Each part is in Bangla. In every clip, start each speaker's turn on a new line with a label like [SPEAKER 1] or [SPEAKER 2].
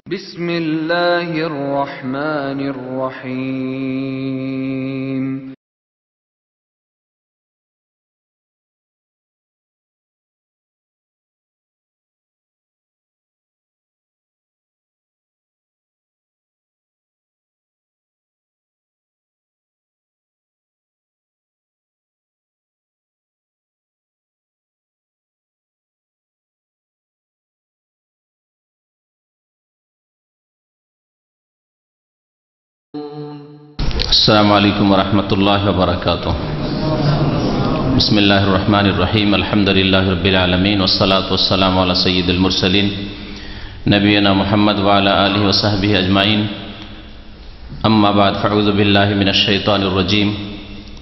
[SPEAKER 1] بسم الله الرحمن الرحيم
[SPEAKER 2] السلام عليكم ورحمة الله وبركاته. بسم الله الرحمن الرحيم. الحمد لله رب العالمين والصلاة والسلام على سيد المرسلين نبينا محمد وعلى آله وصحبه أجمعين. أما بعد فأعوذ بالله من الشيطان الرجيم.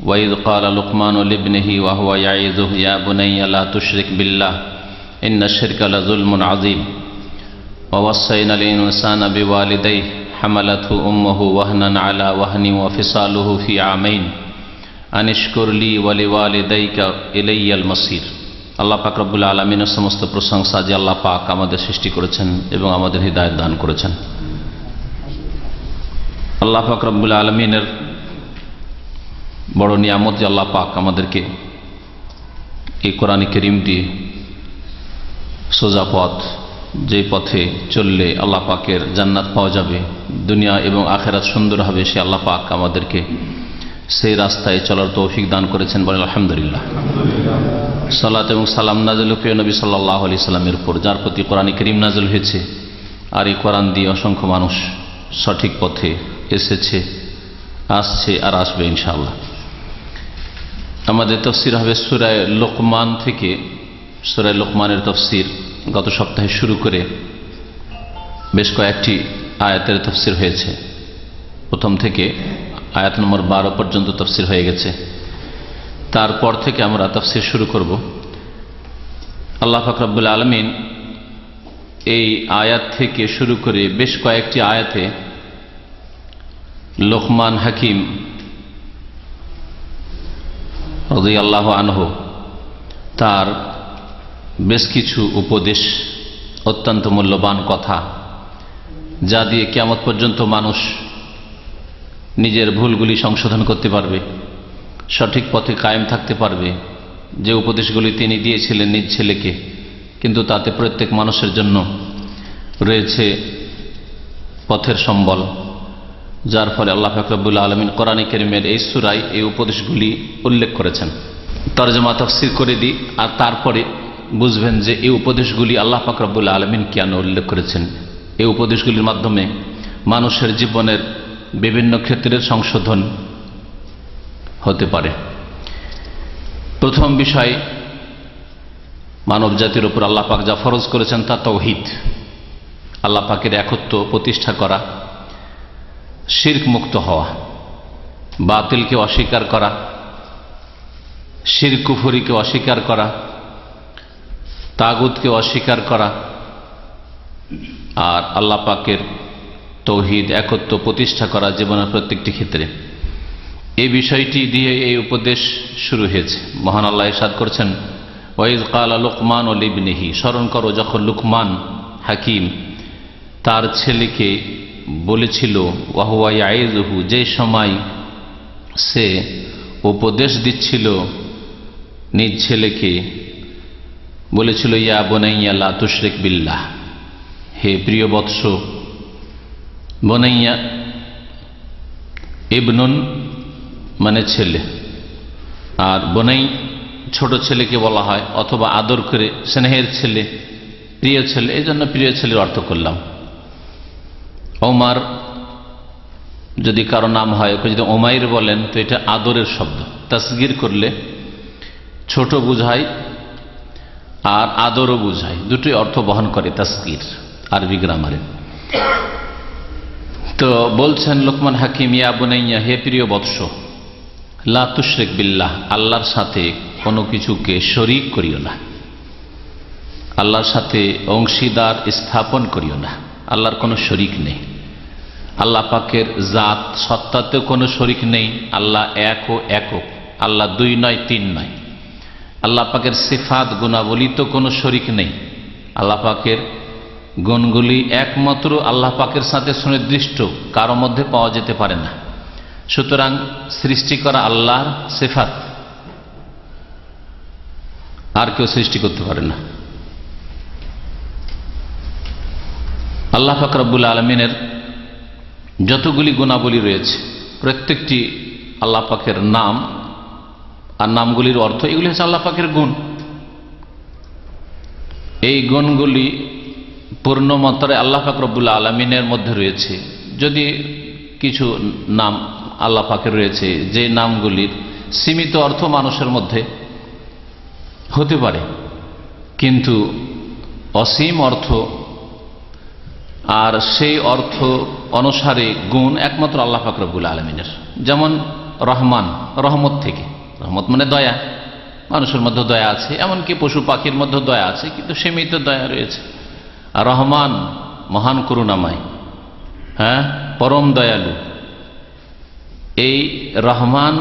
[SPEAKER 2] وإذ قال لقمان لابنه وهو يعظه يا بني لا تشرك بالله إن الشرك لظلم عظيم. ووصينا الإنسان بوالديه حملته أمه وهنا على وهن وفصاله في عامين أن اشكر لي ولوالديك إلي المصير. আল্লাহ পাক রব্বুল আলামিনের সমস্ত প্রশংসা যে আল্লাহ পাক আমাদের সৃষ্টি করেছেন এবং আমাদের হিদায়াত দান করেছেন। আল্লাহ পাক রব্বুল আলামিনের বড় নিয়ামত যে আল্লাহ পাক আমাদেরকে এই কোরআন কারীম দিয়ে সোজা পথ, যে পথে চললে আল্লাহ পাকের জান্নাত পাওয়া যাবে, দুনিয়া এবং আখেরাত সুন্দর হবে, সে আল্লাহ পাক আমাদেরকে সেই রাস্তায় চলার তৌফিক দান করেছেন। বলেন আলহামদুলিল্লাহ। সালাত এবং সালাম নাযিল প্রিয় নবী সাল্লাল্লাহু আলাইহি সাল্লামের উপর, যার প্রতি কোরআন কারীম নাযিল হয়েছে, আর এই কোরআন দিয়ে অসংখ্য মানুষ সঠিক পথে এসেছে, আসছে আর আসবে ইনশাআল্লাহ। আমাদের তাফসীর হবে সূরা লোকমান থেকে। সূরা লোকমানের তাফসীর গত সপ্তাহে শুরু করে বেশ কয়েকটি আয়াতের তাফসীর হয়েছে। প্রথম থেকে আয়াত নম্বর 12 পর্যন্ত তাফসীর হয়ে গেছে। তারপর থেকে আমরা তাফসীর শুরু করব। আল্লাহ পাক রব্বুল আলামিন এই আয়াত থেকে শুরু করে বেশ কয়েকটি আয়াতে লোকমান হাকিম রাদিয়াল্লাহু আনহু তার বেশ কিছু উপদেশ, অত্যন্ত মূল্যবান কথা, যা দিয়ে কিয়ামত পর্যন্ত মানুষ নিজের ভুলগুলি সংশোধন করতে পারবে, সঠিক পথে কায়েম থাকতে পারবে। যে উপদেশগুলি তিনি দিয়েছিলেন নিজ ছেলেকে, কিন্তু তাতে প্রত্যেক মানুষের জন্য রয়েছে পথের সম্বল, যার ফলে আল্লাহ পাক রব্বুল আলামিন কোরআন কারীমের এই সূরায় এই উপদেশগুলি উল্লেখ করেছেন। তরজমা তাফসীর করে দিই, আর তারপরে বুঝবেন যে এই উপদেশগুলি আল্লাহ পাক রব্বুল আলামিন কেন উল্লেখ করেছেন। এই উপদেশগুলির মাধ্যমে মানুষের জীবনের বিভিন্ন ক্ষেত্রের সংশোধন হতে পারে। প্রথম বিষয়, মানব জাতির উপর আল্লাহ পাক যা ফরজ করেছেন তা তাওহীদ, আল্লাহ পাকের একত্ব প্রতিষ্ঠা করা, শিরক মুক্ত হওয়া, বাতিলকে অস্বীকার করা, শিরক কুফরিকে অস্বীকার করা, তাগুতকে অস্বীকার করা, আর আল্লাহ পাকের তাওহীদ একত্ব প্রতিষ্ঠা করা জীবনের প্রত্যেকটি ক্ষেত্রে। এই বিষয়টি দিয়ে এই উপদেশ শুরু হয়েছে। মহান আল্লাহ ইরশাদ করেছেন, ওয়াইজ ক্বালা লুকমান লিবনিহি, স্মরণ করো যখন লুকমান হাকিম তার ছেলেকে বলেছিল, ওয়াহুয়া ইয়াইযুহু, যে সময় সে উপদেশ দিচ্ছিল নিজ ছেলেকে, বলেছিল, ইয়া বুনাইয়া লা তুশরিক বিল্লাহ, হে প্রিয় বৎস। বুনাইয়া ইবনুন মানে ছেলে, আর বুনাই ছোট ছেলেকে বলা হয়, অথবা আদর করে স্নেহের ছেলে, প্রিয় ছেলে, এই জন্য প্রিয় ছেলের অর্থ করলাম। ওমর যদি কারো নাম হয়, ওকে যদি ওমাইর বলেন তো এটা আদরের শব্দ। তাসগীর করলে ছোট বুঝায় আর আদরও বুঝায়, দুটোই অর্থ বহন করে তাসগীর আরবি গ্রামারে। তো বলছেন লোকমান হাকিম, ইয়া বুনাইয়া, হে প্রিয় বৎস, লা তুশরিক বিল্লাহ, আল্লাহর সাথে কোনো কিছুকে শরীক করিও না, আল্লাহর সাথে অংশীদার স্থাপন করিও না। আল্লাহর কোনো শরীক নেই, আল্লাহ পাকের জাত সত্তাতেও কোনো শরীক নেই। আল্লাহ এক ও একক, আল্লাহ দুই নয়, তিন নয়। আল্লাহ পাকের সিফাত গুণাবলী তো কোনো শরীক নেই। আল্লাহ পাকের গুণগুলি একমাত্র আল্লাহ পাকের সাথে সুনির্দিষ্ট, কারো মধ্যে পাওয়া যেতে পারে না। সুতরাং সৃষ্টি করা আল্লাহর সিফাত, আর কেউ সৃষ্টি করতে পারে না। আল্লাহ পাক রব্বুল আলামিনের যতগুলি গুণাবলী রয়েছে প্রত্যেকটি আল্লাহ পাকের নাম আর নামগুলির অর্থ, এগুলি হচ্ছে আল্লাহ পাকের গুণ। এই গুণগুলি পূর্ণ মাত্রায় আল্লাহ পাক রব্বুল আলামিনের মধ্যে রয়েছে। যদি কিছু নাম আল্লাহ পাকের রয়েছে যে নামগুলির সীমিত অর্থ মানুষের মধ্যে হতে পারে, কিন্তু অসীম অর্থ আর সেই অর্থ অনুসারে গুণ একমাত্র আল্লাহ পাক রব্বুল আলামিনের। যেমন রহমান, রহমত থেকে, রহমত মানে দয়া, মানুষের মধ্যে দয়া আছে, এমনকি পশু পাখির মধ্যে দয়া আছে, কিন্তু সীমিত দয়া রয়েছে। আর রহমান মহান করুণাময়, হ্যাঁ, পরম দয়ালু। এই রহমান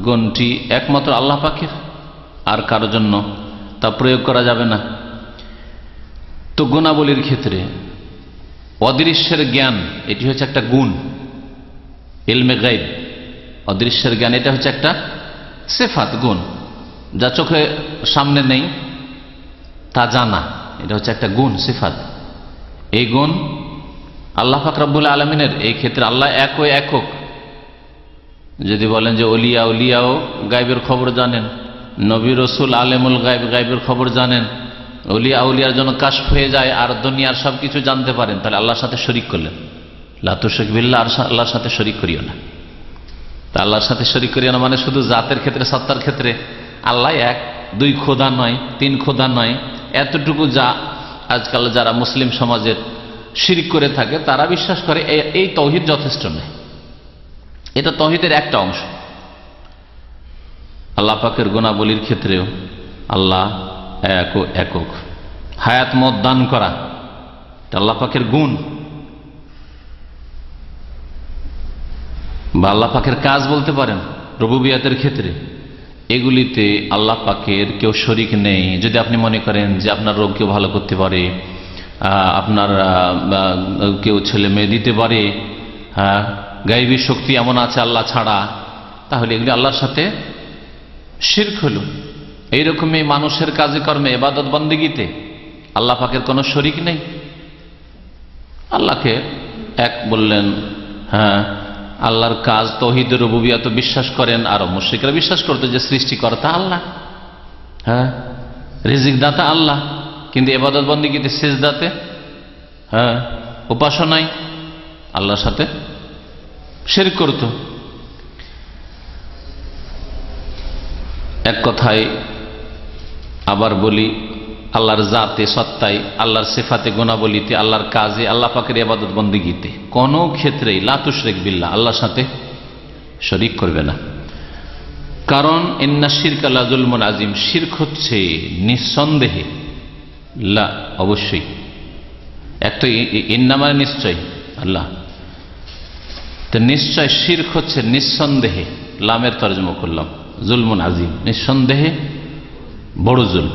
[SPEAKER 2] গুণটি একমাত্র আল্লাহ পাকের, আর কারো জন্য তা প্রয়োগ করা যাবে না। তো গুণাবলীর ক্ষেত্রে অদৃশ্যের জ্ঞান, এটি হচ্ছে একটা গুণ। ইলমে গায়ব, অদৃশ্যের জ্ঞান, এটা হচ্ছে একটা সিফাত, গুণ, যা চোখে সামনে নেই তা জানা, এটা হচ্ছে একটা গুণ, সিফাত। এই গুণ আল্লাহ পাক রব্বুল আলামিনের। এই ক্ষেত্রে আল্লাহ একক। যদি বলেন যে ওলিয়া, উলিয়াও গায়বের খবর জানেন, নবী রসুল আলেমুল গায়ব, গায়বের খবর জানেন, ওলিয়া উলিয়ার জন্য কাশফ হয়ে যায় আর দুনিয়ার সব কিছু জানতে পারেন, তাহলে আল্লাহর সাথে শরীক করলেন। লা তুশরিক বিল্লাহ, আর আল্লাহর সাথে শরীক করিও না। তা আল্লাহর সাথে শরীক করিও না মানে শুধু জাতের ক্ষেত্রে, সত্তার ক্ষেত্রে আল্লাহ এক, দুই খোদা নয়, তিন খোদা নয়, এতটুকু যা আজকাল যারা মুসলিম সমাজের শিরক করে থাকে তারা বিশ্বাস করে এই তৌহিদ যথেষ্ট নয়। এটা তৌহিদের একটা অংশ। আল্লাহ পাকের গুণাবলীর ক্ষেত্রেও আল্লাহ একক। হায়াত মত দান করা, এটা আল্লাহ পাকের গুণ। বা আল্লাহ পাকের কাজ বলতে পারেন রুবুবিয়াতের ক্ষেত্রে। এগুলিতে আল্লাহ পাকের কেউ শরীক নেই। যদি আপনি মনে করেন যে আপনার রোগ কেউ ভালো করতে পারে, আপনার কেউ ছেলে মেয়ে দিতে পারে, হ্যাঁ, গায়বী শক্তি এমন আছে আল্লাহ ছাড়া, তাহলে এগুলি আল্লাহর সাথে শিরক হলো। এইরকমই মানুষের কাজে কর্মে, ইবাদত বন্দেগীতে আল্লাহ পাকের কোনো শরীক নেই। আল্লাহকে এক বললেন, হ্যাঁ, আল্লাহর কাজ তৌহিদ রুবুবিয়্যাত বিশ্বাস করেন। আর মুশরিকরা বিশ্বাস করতো যে সৃষ্টিকর্তা আল্লাহ, হ্যাঁ, রিজিক দাতা আল্লাহ, কিন্তু ইবাদত বন্দেগীতে, সিজদাতে, হ্যাঁ, উপাসনায় আল্লাহর সাথে শিরক করত। এক কথায় আবার বলি, আল্লাহর জাতে, সত্তায়, আল্লাহর সিফাতে, গুণাবলীতে, আল্লাহর কাজে, আল্লাহ পাকের ইবাদত বন্দেগীতে কোন ক্ষেত্রেই লা তুশরিক বিল্লাহ, আল্লাহর সাথে শরীক করবে না। কারণ ইন্না শিরকা লা যুলমুন আযীম, শিরক হচ্ছে নিঃসন্দেহে, লা অবশ্যই, এক তো ইন্না মানে নিশ্চয়, আল্লাহ তো নিশ্চয়, শিরক হচ্ছে নিঃসন্দেহে, লামের তরজমা করলাম, যুলমুন আযীম, নিঃসন্দেহে বড় জুলম।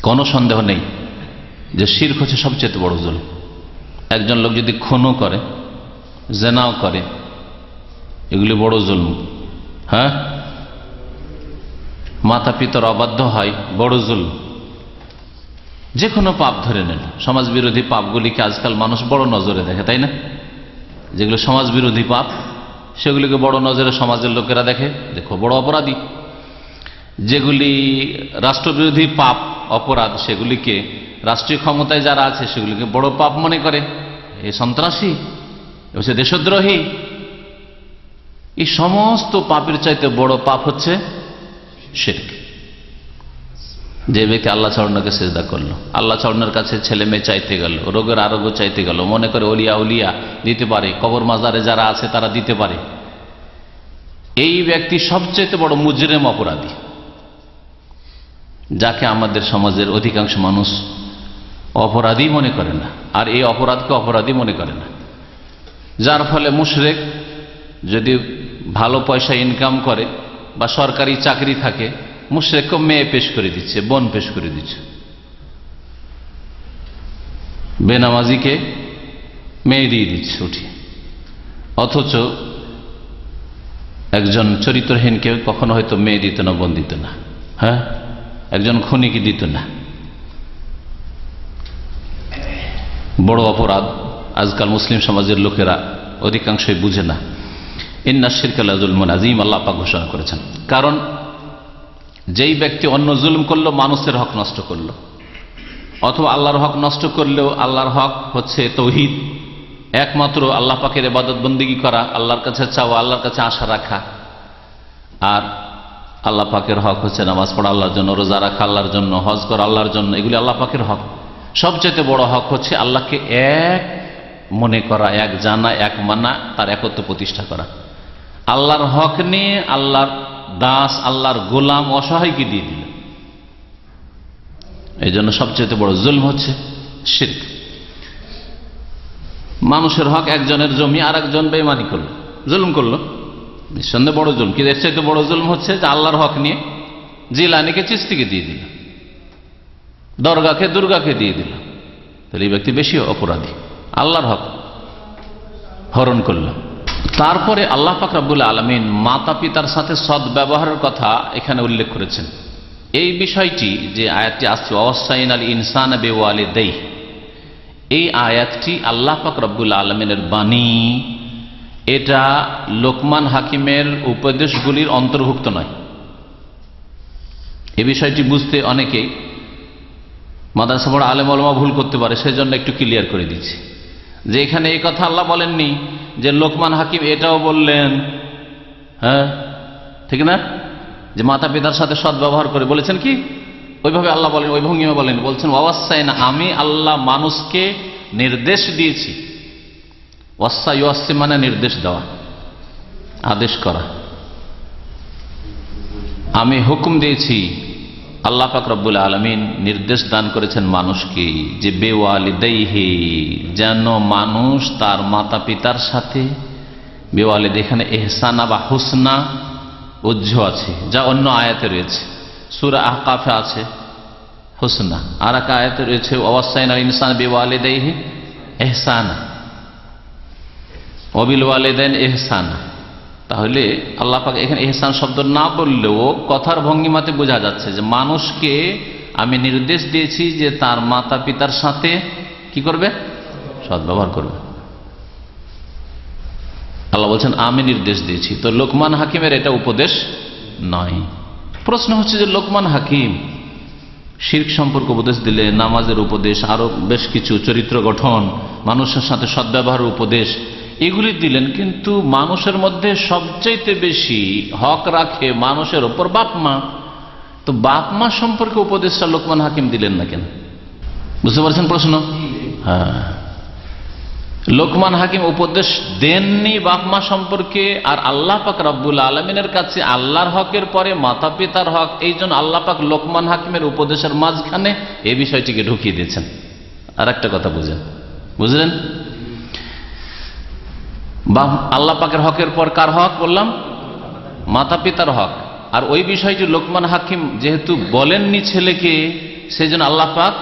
[SPEAKER 2] কোনো সন্দেহ নেই যে শিরক হচ্ছে সবচেয়ে বড় জুলম। একজন লোক যদি খুনও করে, জেনাও করে, এগুলি বড় জুলম। হ্যাঁ, মাতা পিতার অবাধ্য হয়, বড় জুলম। যে কোনো পাপ ধরে নেন, সমাজ বিরোধী পাপগুলিকে আজকাল মানুষ বড় নজরে দেখে, তাই না? যেগুলো সমাজ বিরোধী পাপ সেগুলিকে বড় নজরে সমাজের লোকেরা দেখে, দেখো বড় অপরাধী। যেগুলি রাষ্ট্রবিরোধী পাপ, অপরাধ, সেগুলিকে রাষ্ট্রীয় ক্ষমতায় যারা আছে সেগুলিকে বড় পাপ মনে করে, এ সন্ত্রাসী, হচ্ছে দেশদ্রোহী। এই সমস্ত পাপের চাইতে বড় পাপ হচ্ছে শিরক। যে ব্যক্তি আল্লাহ ছাড়নাকে সিজদা করলো, আল্লাহ ছাড়নার কাছে ছেলে মেয়ে চাইতে গেল, রোগের আরোগ্য চাইতে গেল, মনে করে ওলিয়া উলিয়া দিতে পারে, কবর মাজারে যারা আছে তারা দিতে পারে, এই ব্যক্তি সবচেয়ে বড় মুজরিম, অপরাধী, যাকে আমাদের সমাজের অধিকাংশ মানুষ অপরাধী মনে করে না। আর এই অপরাধকে অপরাধী মনে করে না, যার ফলে মুশরিক যদি ভালো পয়সা ইনকাম করে বা সরকারি চাকরি থাকে, মুশরিককে মেয়ে পেশ করে দিচ্ছে, বোন পেশ করে দিচ্ছে। বেনামাজিকে মেয়ে দিয়ে দিচ্ছে উঠিয়ে, অথচ একজন চরিত্রহীনকে কখনো হয়তো মেয়ে দিত না, বোন দিত না, হ্যাঁ, একজন খুনিকে দিত না। বড় অপরাধ আজকাল মুসলিম সমাজের লোকেরা অধিকাংশই বুঝে না। ইন্না শিরকা লাযুলমুন আযীম আল্লাহ পাক ঘোষণা করেছেন। কারণ যেই ব্যক্তি অন্য জুলুম করলো, মানুষের হক নষ্ট করলো, অথবা আল্লাহর হক নষ্ট করলেও, আল্লাহর হক হচ্ছে তাওহীদ, একমাত্র আল্লাহ পাকের ইবাদত বন্দেগী করা, আল্লাহর কাছে চাওয়া, আল্লাহর কাছে আশা রাখা। আর আল্লাহ পাকের হক হচ্ছে নামাজ পড়া আল্লাহর জন্য, রোজা রাখা আল্লাহর জন্য, হজ করা আল্লাহর জন্য, এগুলি আল্লাহ পাকের হক। সবচেয়ে বড় হক হচ্ছে আল্লাহকে এক মনে করা, এক জানা, এক মানা, তার একত্ব প্রতিষ্ঠা করা। আল্লাহর হক নিয়ে আল্লাহর দাস, আল্লাহর গোলাম, অসহায়কে দিয়ে দিল। এই জন্য সবচেয়ে বড় জুলম হচ্ছে শিরক। মানুষের হক, একজনের জমি আর একজন বেঈমানি করলো, জুলুম করলো, নিঃসন্দেহে বড় জুলম। কিন্তু এর চাইতে বড় জুলম হচ্ছে যে আল্লাহর হক নিয়ে জিলানিকে চিশতিকে দিয়ে দিল, দরগাকে দুর্গাকে দিয়ে দিল। তাহলে এই ব্যক্তি বেশি অপরাধী, আল্লাহর হক হরণ করল। তারপরে আল্লাহ পাক রব্বুল আলামিন মাতা পিতার সাথে সদ্ব্যবহারের কথা এখানে উল্লেখ করেছেন। এই বিষয়টি যে আয়াতটি আসছে, ওয়াসাইনাল ইনসানা বিওয়ালিদাইহি, এই আয়াতটি আল্লাহ পাক রব্বুল আলামিনের বাণী। এটা লোকমান হাকিমের উপদেশগুলির অন্তর্ভুক্ত নয়। এই বিষয়টি বুঝতে অনেকেই মাদ্রাসা পড়া আলেম ওলামা ভুল করতে পারে, সেজন্য একটু ক্লিয়ার করে দিচ্ছি যে এখানে এই কথা আল্লাহ বলেননি যে লোকমান হাকিম এটাও বললেন, হ্যাঁ ঠিক না, যে মাতা পিতার সাথে সদ্ব্যবহার করে, বলেছেন কি ওইভাবে আল্লাহ বলেন, ওই ভঙ্গিমা বলেন। বলছেন ওয়াসাইনা, আমি আল্লাহ মানুষকে নির্দেশ দিয়েছি। ওয়াসা ইউয়াসি মানে নির্দেশ দেওয়া, আদেশ করা। আমি হুকুম দিয়েছি, আল্লাহ পাক রব্বুল আলামিন নির্দেশ দান করেছেন মানুষকে যে বেওয়ালিদাইহি, যেন মানুষ তার মাতা পিতার সাথে, বেওয়ালিদ এখানে ইহসানা বা হুসনা উজ্জ্ব আছে, যা অন্য আয়াতে রয়েছে। সূরা আহকাফে আছে হুসনা, আর এক আয়াতে রয়েছে ওয়াসাইনাল ইনসানা বিওয়ালিদাইহি ইহসানা ওয়া বিল ওয়ালিদাইনি ইহসানা। তাহলে আল্লাহ পাক এখানে ইহসান শব্দ না বললেও কথার ভঙ্গিমাতে বোঝা যাচ্ছে যে মানুষকে আমি নির্দেশ দিয়েছি যে তার মাতা পিতার সাথে কি করবে, সদ্ব্যবহার করবে। আল্লাহ বলছেন আমি নির্দেশ দিয়েছি। তো লোকমান হাকিমের এটা উপদেশ নয়। প্রশ্ন হচ্ছে যে লোকমান হাকিম শিরক সম্পর্কে উপদেশ দিলে, নামাজের উপদেশ, আরো বেশ কিছু চরিত্র গঠন, মানুষের সাথে সদ্ব্যবহারের উপদেশ, এগুলি দিলেন, কিন্তু মানুষের মধ্যে সবচাইতে বেশি হক রাখে মানুষের ওপর বাপ মা। তো বাপ মা সম্পর্কে উপদেশটা লোকমান হাকিম দিলেন না কেন? বুঝতে পারছেন প্রশ্ন? হ্যাঁ, লোকমান হাকিম উপদেশ দেননি বাপ মা সম্পর্কে, আর আল্লাহ পাক রব্বুল আলামিনের কাছে আল্লাহর হকের পরে মাতা পিতার হক। এই জন্য আল্লাহ পাক লোকমান হাকিমের উপদেশের মাঝখানে এই বিষয়টিকে ঢুকিয়ে দিয়েছেন। আর একটা কথা বুঝলেন? আল্লাহ পাকের হকের পর কার হক বললাম? মাতা পিতার হক। আর ওই বিষয়টি লোকমান হাকিম যেহেতু বলেননি ছেলেকে, সেই জন্য আল্লাহ পাক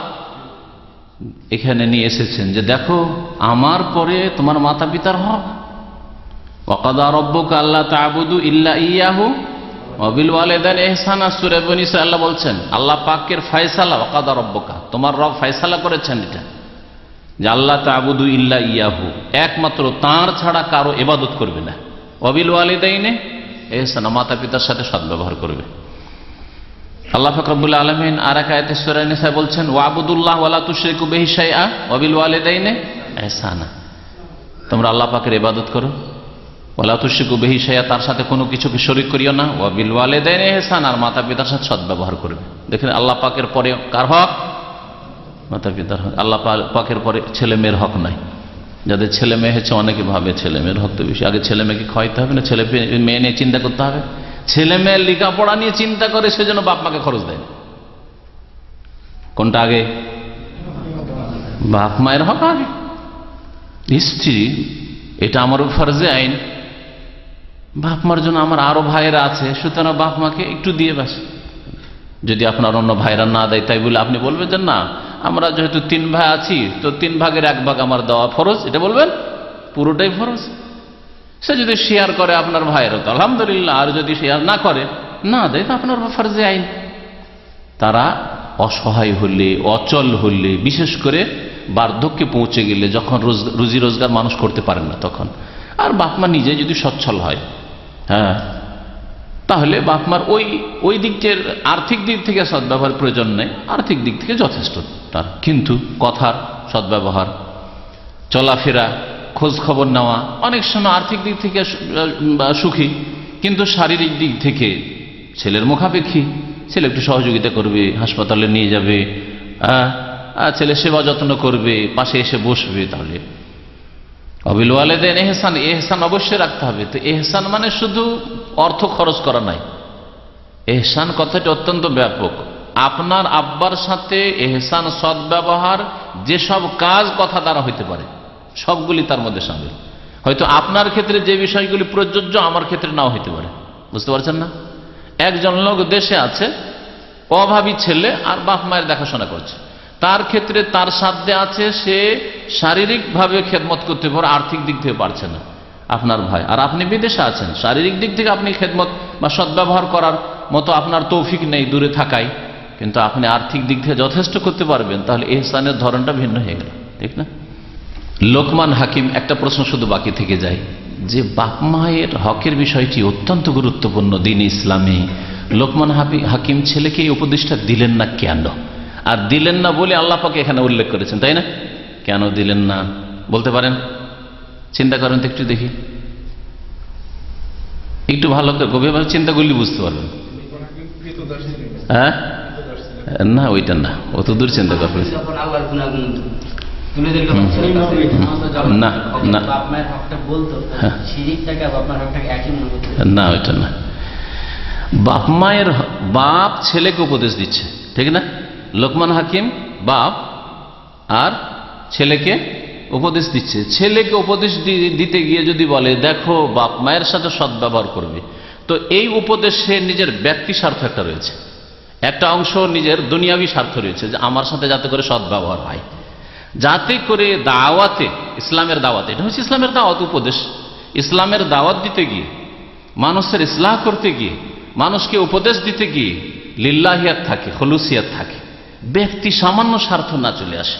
[SPEAKER 2] এখানে নিয়ে এসেছেন যে দেখো আমার পরে তোমার মাতা পিতার হক। ওয়াকাদা রাব্বুকা আল্লা তা'বুদু ইল্লা ইয়াহু ওয়া বিল ওয়ালিদাইনি ইহসানা, সূরা বনী ইসরাঈল আল্লাহ বলছেন আল্লাহ পাকের ফয়সালা, ওয়াকাদা রাব্বুকা, তোমার রব ফয়সালা করেছেন এটা যে আল্লাহ তা'বুদু ইল্লা ইয়াহু, একমাত্র তাঁর ছাড়া কারো ইবাদত করবে না। ওয়া বিল ওয়ালিদাইনি ইহসানা, মাতা পিতার সাথে সদ্ব্যবহার করবে। আল্লাহ পাক রব্বুল আলামিন আর এক আয়াতে সূরা নিসা বলছেন ওয়াবুদুল্লাহ ওয়া লা তুশরিকু বিহি শাইআ ওয়া বিল ওয়ালিদাইনি ইহসানা, তোমরা আল্লাহ পাকের ইবাদত করো, ওয়া লা তুশরিকু বিহি শাইআ, তার সাথে কোনো কিছুকে শরীক করিও না, ওয়া বিল ওয়ালিদাইনি ইহসানা, আর মাতা পিতার সাথে সদ্ব্যবহার করবে। দেখেন আল্লাহ পাকের পরে কার হক? মাতা পিতার হক। আল্লাহ পাকের পরে ছেলে মেয়ের হক নাই। যাদের ছেলে মেয়ে হচ্ছে অনেকে ভাবে ছেলে মেয়ের হক তো বেশি, আগে ছেলে মেয়েকে খাওয়াইতে হবে না, ছেলে মেয়ে নিয়ে চিন্তা করতে হবে। ছেলে মেয়ের লেখাপড়া নিয়ে চিন্তা করে সেজন্য বাপ মাকে খরচ দেয়। কোনটা আগে? বাপ মায়ের হক আগে। স্ত্রী, এটা আমার ফরজে আইন, বাপ মার জন্য আমার আরো ভাইয়েরা আছে, সুতরাং বাপ মাকে একটু দিয়ে বাস। যদি আপনার অন্য ভাইরা না দেয় তাই বলে আপনি বলবেন যে না আমরা যেহেতু 3 ভাই আছি তো 3 ভাগের 1 ভাগ আমার দেওয়া ফরজ, এটা বলবেন? পুরোটাই ফরজ। সে যদি শেয়ার করে আপনার ভাইয়ের তো আলহামদুলিল্লাহ, আর যদি শেয়ার না করে না দেয় তো আপনার ফরজে আইন। তারা অসহায় হলে, অচল হলে, বিশেষ করে বার্ধক্যে পৌঁছে গেলে, যখন রুজি রোজগার মানুষ করতে পারেন না তখন, আর বাপমা নিজে যদি সচ্ছল হয়, হ্যাঁ, তাহলে বাপমার ওই দিকটের আর্থিক দিক থেকে সদ্ব্যবহার প্রয়োজন নেই, আর্থিক দিক থেকে যথেষ্ট তার। কিন্তু কথার সদ্ব্যবহার, চলাফেরা, খোঁজ খবর নেওয়া, অনেক সময় আর্থিক দিক থেকে সুখী কিন্তু শারীরিক দিক থেকে ছেলের মুখাপেক্ষী। ছেলে একটু সহযোগিতা করবে, হাসপাতালে নিয়ে যাবে, ছেলে সেবা যত্ন করবে, পাশে এসে বসবে, তাহলে অবিল ওয়ালিদাইন ইহসান, ইহসান অবশ্যই রাখতে হবে। তো ইহসান মানে শুধু অর্থ খরচ করা নাই, ইহসান কথাটি অত্যন্ত ব্যাপক। আপনার আব্বার সাথে ইহসান, সদ্ব্যবহার, যেসব কাজ কথা দ্বারা হইতে পারে সবগুলি তার মধ্যে শামিল। হয়তো আপনার ক্ষেত্রে যে বিষয়গুলি প্রযোজ্য আমার ক্ষেত্রে নাও হইতে পারে, বুঝতে পারছেন না? একজন লোক দেশে আছে, অভাবী ছেলে, আর বাপ মায়ের দেখাশোনা করছে, তার ক্ষেত্রে তার সাধ্যে আছে, সে শারীরিকভাবে খেদমত করতে পারে, আর্থিক দিক থেকে পারছে না আপনার ভাই। আর আপনি বিদেশে আছেন, শারীরিক দিক থেকে আপনি খেদমত বা সদ্ব্যবহার করার মতো আপনার তৌফিক নেই দূরে থাকায়, কিন্তু আপনি আর্থিক দিক থেকে যথেষ্ট করতে পারবেন, তাহলে ইহসানের ধরনটা ভিন্ন হয়ে গেল, ঠিক না? লোকমান হাকিম, একটা প্রশ্ন শুধু বাকি থেকে যায় যে বাপ মায়ের হকের বিষয়টি অত্যন্ত গুরুত্বপূর্ণ দিন ইসলামে। লোকমান হাকিম ছেলেকে এই উপদেশটা দিলেন না কেন? আর দিলেন না বলে আল্লাহ পাক এখানে উল্লেখ করেছেন, তাই না? কেন দিলেন না বলতে পারেন? চিন্তা করেন তো একটু, দেখি একটু ভালো করে গভীরভাবে চিন্তা করলে বুঝতে পারবেন। হ্যাঁ, না ওইটা না, অত দূর চিন্তা করবেন না, না ওইটা না। বাপ মায়ের, বাপ ছেলেকে উপদেশ দিচ্ছে, ঠিক না? লোকমান হাকিম বাপ আর ছেলেকে উপদেশ দিচ্ছে। ছেলেকে উপদেশ দিতে গিয়ে যদি বলে দেখো বাপ মায়ের সাথে সদ্ব্যবহার করবে, তো এই উপদেশে নিজের ব্যক্তি স্বার্থ একটা রয়েছে, একটা অংশ নিজের দুনিয়াবি স্বার্থ রয়েছে, যে আমার সাথে যাতে করে সদ্ব্যবহার হয়, যাতে করে দাওয়াতে, ইসলামের দাওয়াতে, এটা হচ্ছে ইসলামের দাওয়াত, উপদেশ। ইসলামের দাওয়াত দিতে গিয়ে, মানুষের ইসলাহ করতে গিয়ে, মানুষকে উপদেশ দিতে গিয়ে লিল্লাহিয়াত থাকে, খলুসিয়াত থাকে, ব্যক্তি সামান্য স্বার্থ না চলে আসে।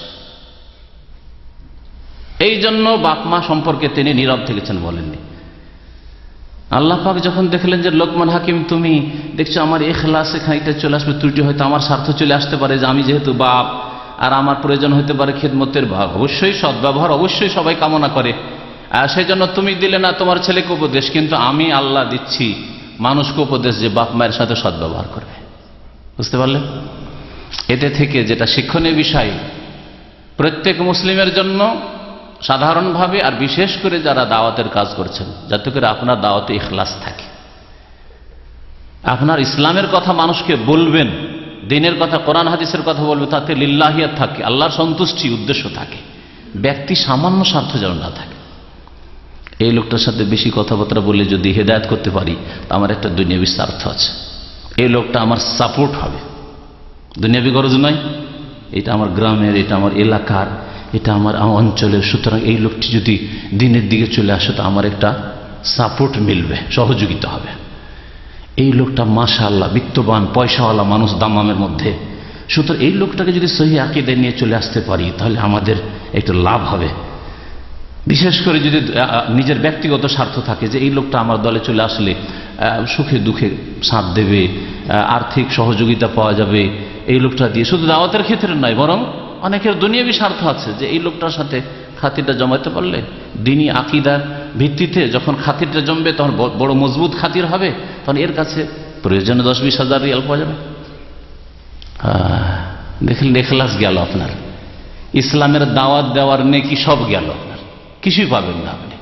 [SPEAKER 2] এই জন্য বাপ মা সম্পর্কে তিনি নীরব থেকেছেন, বলেননি। আল্লাহ পাক যখন দেখলেন যে লোকমান হাকিম তুমি দেখছো আমার ইখলাসে খানিকটা চলে আসবে ত্রুটি, হয়তো আমার স্বার্থ চলে আসতে পারে, যে আমি যেহেতু বাপ আর আমার প্রয়োজন হতে পারে খেদমতের ভাগ, অবশ্যই সদ্ব্যবহার অবশ্যই সবাই কামনা করে, সেই জন্য তুমি দিলে না তোমার ছেলেকে উপদেশ, কিন্তু আমি আল্লাহ দিচ্ছি মানুষকে উপদেশ যে বাপ মায়ের সাথে সদ্ব্যবহার করবে। বুঝতে পারলেন? এতে থেকে যেটা শিক্ষণীয় বিষয় প্রত্যেক মুসলিমের জন্য সাধারণভাবে, আর বিশেষ করে যারা দাওয়াতের কাজ করছেন, যাতে করে আপনার দাওয়াতে ইখলাস থাকে, আপনার ইসলামের কথা মানুষকে বলবেন, দিনের কথা, কোরআন হাদিসের কথা বলবে, তাতে লিল্লাহিয়াত থাকে, আল্লাহর সন্তুষ্টি উদ্দেশ্য থাকে, ব্যক্তি সামান্য স্বার্থ যেন না থাকে। এই লোকটার সাথে বেশি কথাবার্তা বলে যদি হেদায়েত করতে পারি, তা আমার একটা দুনিয়াবী স্বার্থ আছে, এই লোকটা আমার সাপোর্ট হবে, দুনিয়াবী গরজ নয়, এটা আমার গ্রামের, এটা আমার এলাকার, এটা আমার অঞ্চলের, সুতরাং এই লোকটি যদি দিনের দিকে চলে আসে তো আমার একটা সাপোর্ট মিলবে, সহযোগিতা হবে। এই লোকটা মাশাআল্লাহ বিত্তবান, পয়সাওয়ালা মানুষ দামামের মধ্যে, সুতরাং এই লোকটাকে যদি সহি আকীদা নিয়ে চলে আসতে পারি তাহলে আমাদের একটু লাভ হবে। বিশেষ করে যদি নিজের ব্যক্তিগত স্বার্থ থাকে যে এই লোকটা আমার দলে চলে আসলে সুখে দুঃখে সাথ দেবে, আর্থিক সহযোগিতা পাওয়া যাবে এই লোকটা দিয়ে, শুধু দাওয়াতের ক্ষেত্রে নয়, বরং অনেকের দুনিয়াবী স্বার্থ আছে যে এই লোকটার সাথে খাতিরটা জমাতে পারলে দিনী আকীদার ভিত্তিতে যখন খাতিরটা জমবে তখন বড় মজবুত খাতির হবে, তখন এর কাছে প্রয়োজনে 10-20 হাজার রিয়াল পাওয়া যাবে। দেখলেন, ইখলাস গেল আপনার, ইসলামের দাওয়াত দেওয়ার নেকি সব গেল, আপনার কিছুই পাবেন না আপনি।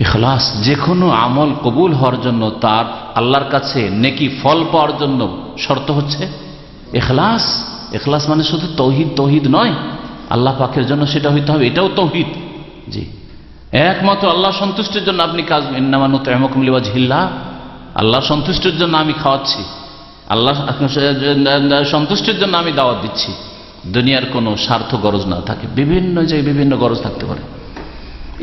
[SPEAKER 2] ইখলাস, যে কোনো আমল কবুল হওয়ার জন্য, তার আল্লাহর কাছে নেকি ফল পাওয়ার জন্য শর্ত হচ্ছে ইখলাস। ইখলাস মানে শুধু তৌহিদ নয়, আল্লাহ পাকের জন্য সেটা হইতে হবে, এটাও তৌহিদ। জি, একমাত্র আল্লাহ সন্তুষ্টির জন্য আপনি কাজ, ইন্নামা নুতঈমুকুম লিওয়াজহিল্লাহ, আল্লাহ সন্তুষ্টির জন্য আমি খাওয়াচ্ছি, আল্লাহ সন্তুষ্টির জন্য আমি দাওয়াত দিচ্ছি, দুনিয়ার কোনো স্বার্থ গরজ না থাকে, বিভিন্ন জায়গায় বিভিন্ন গরজ থাকতে পারে,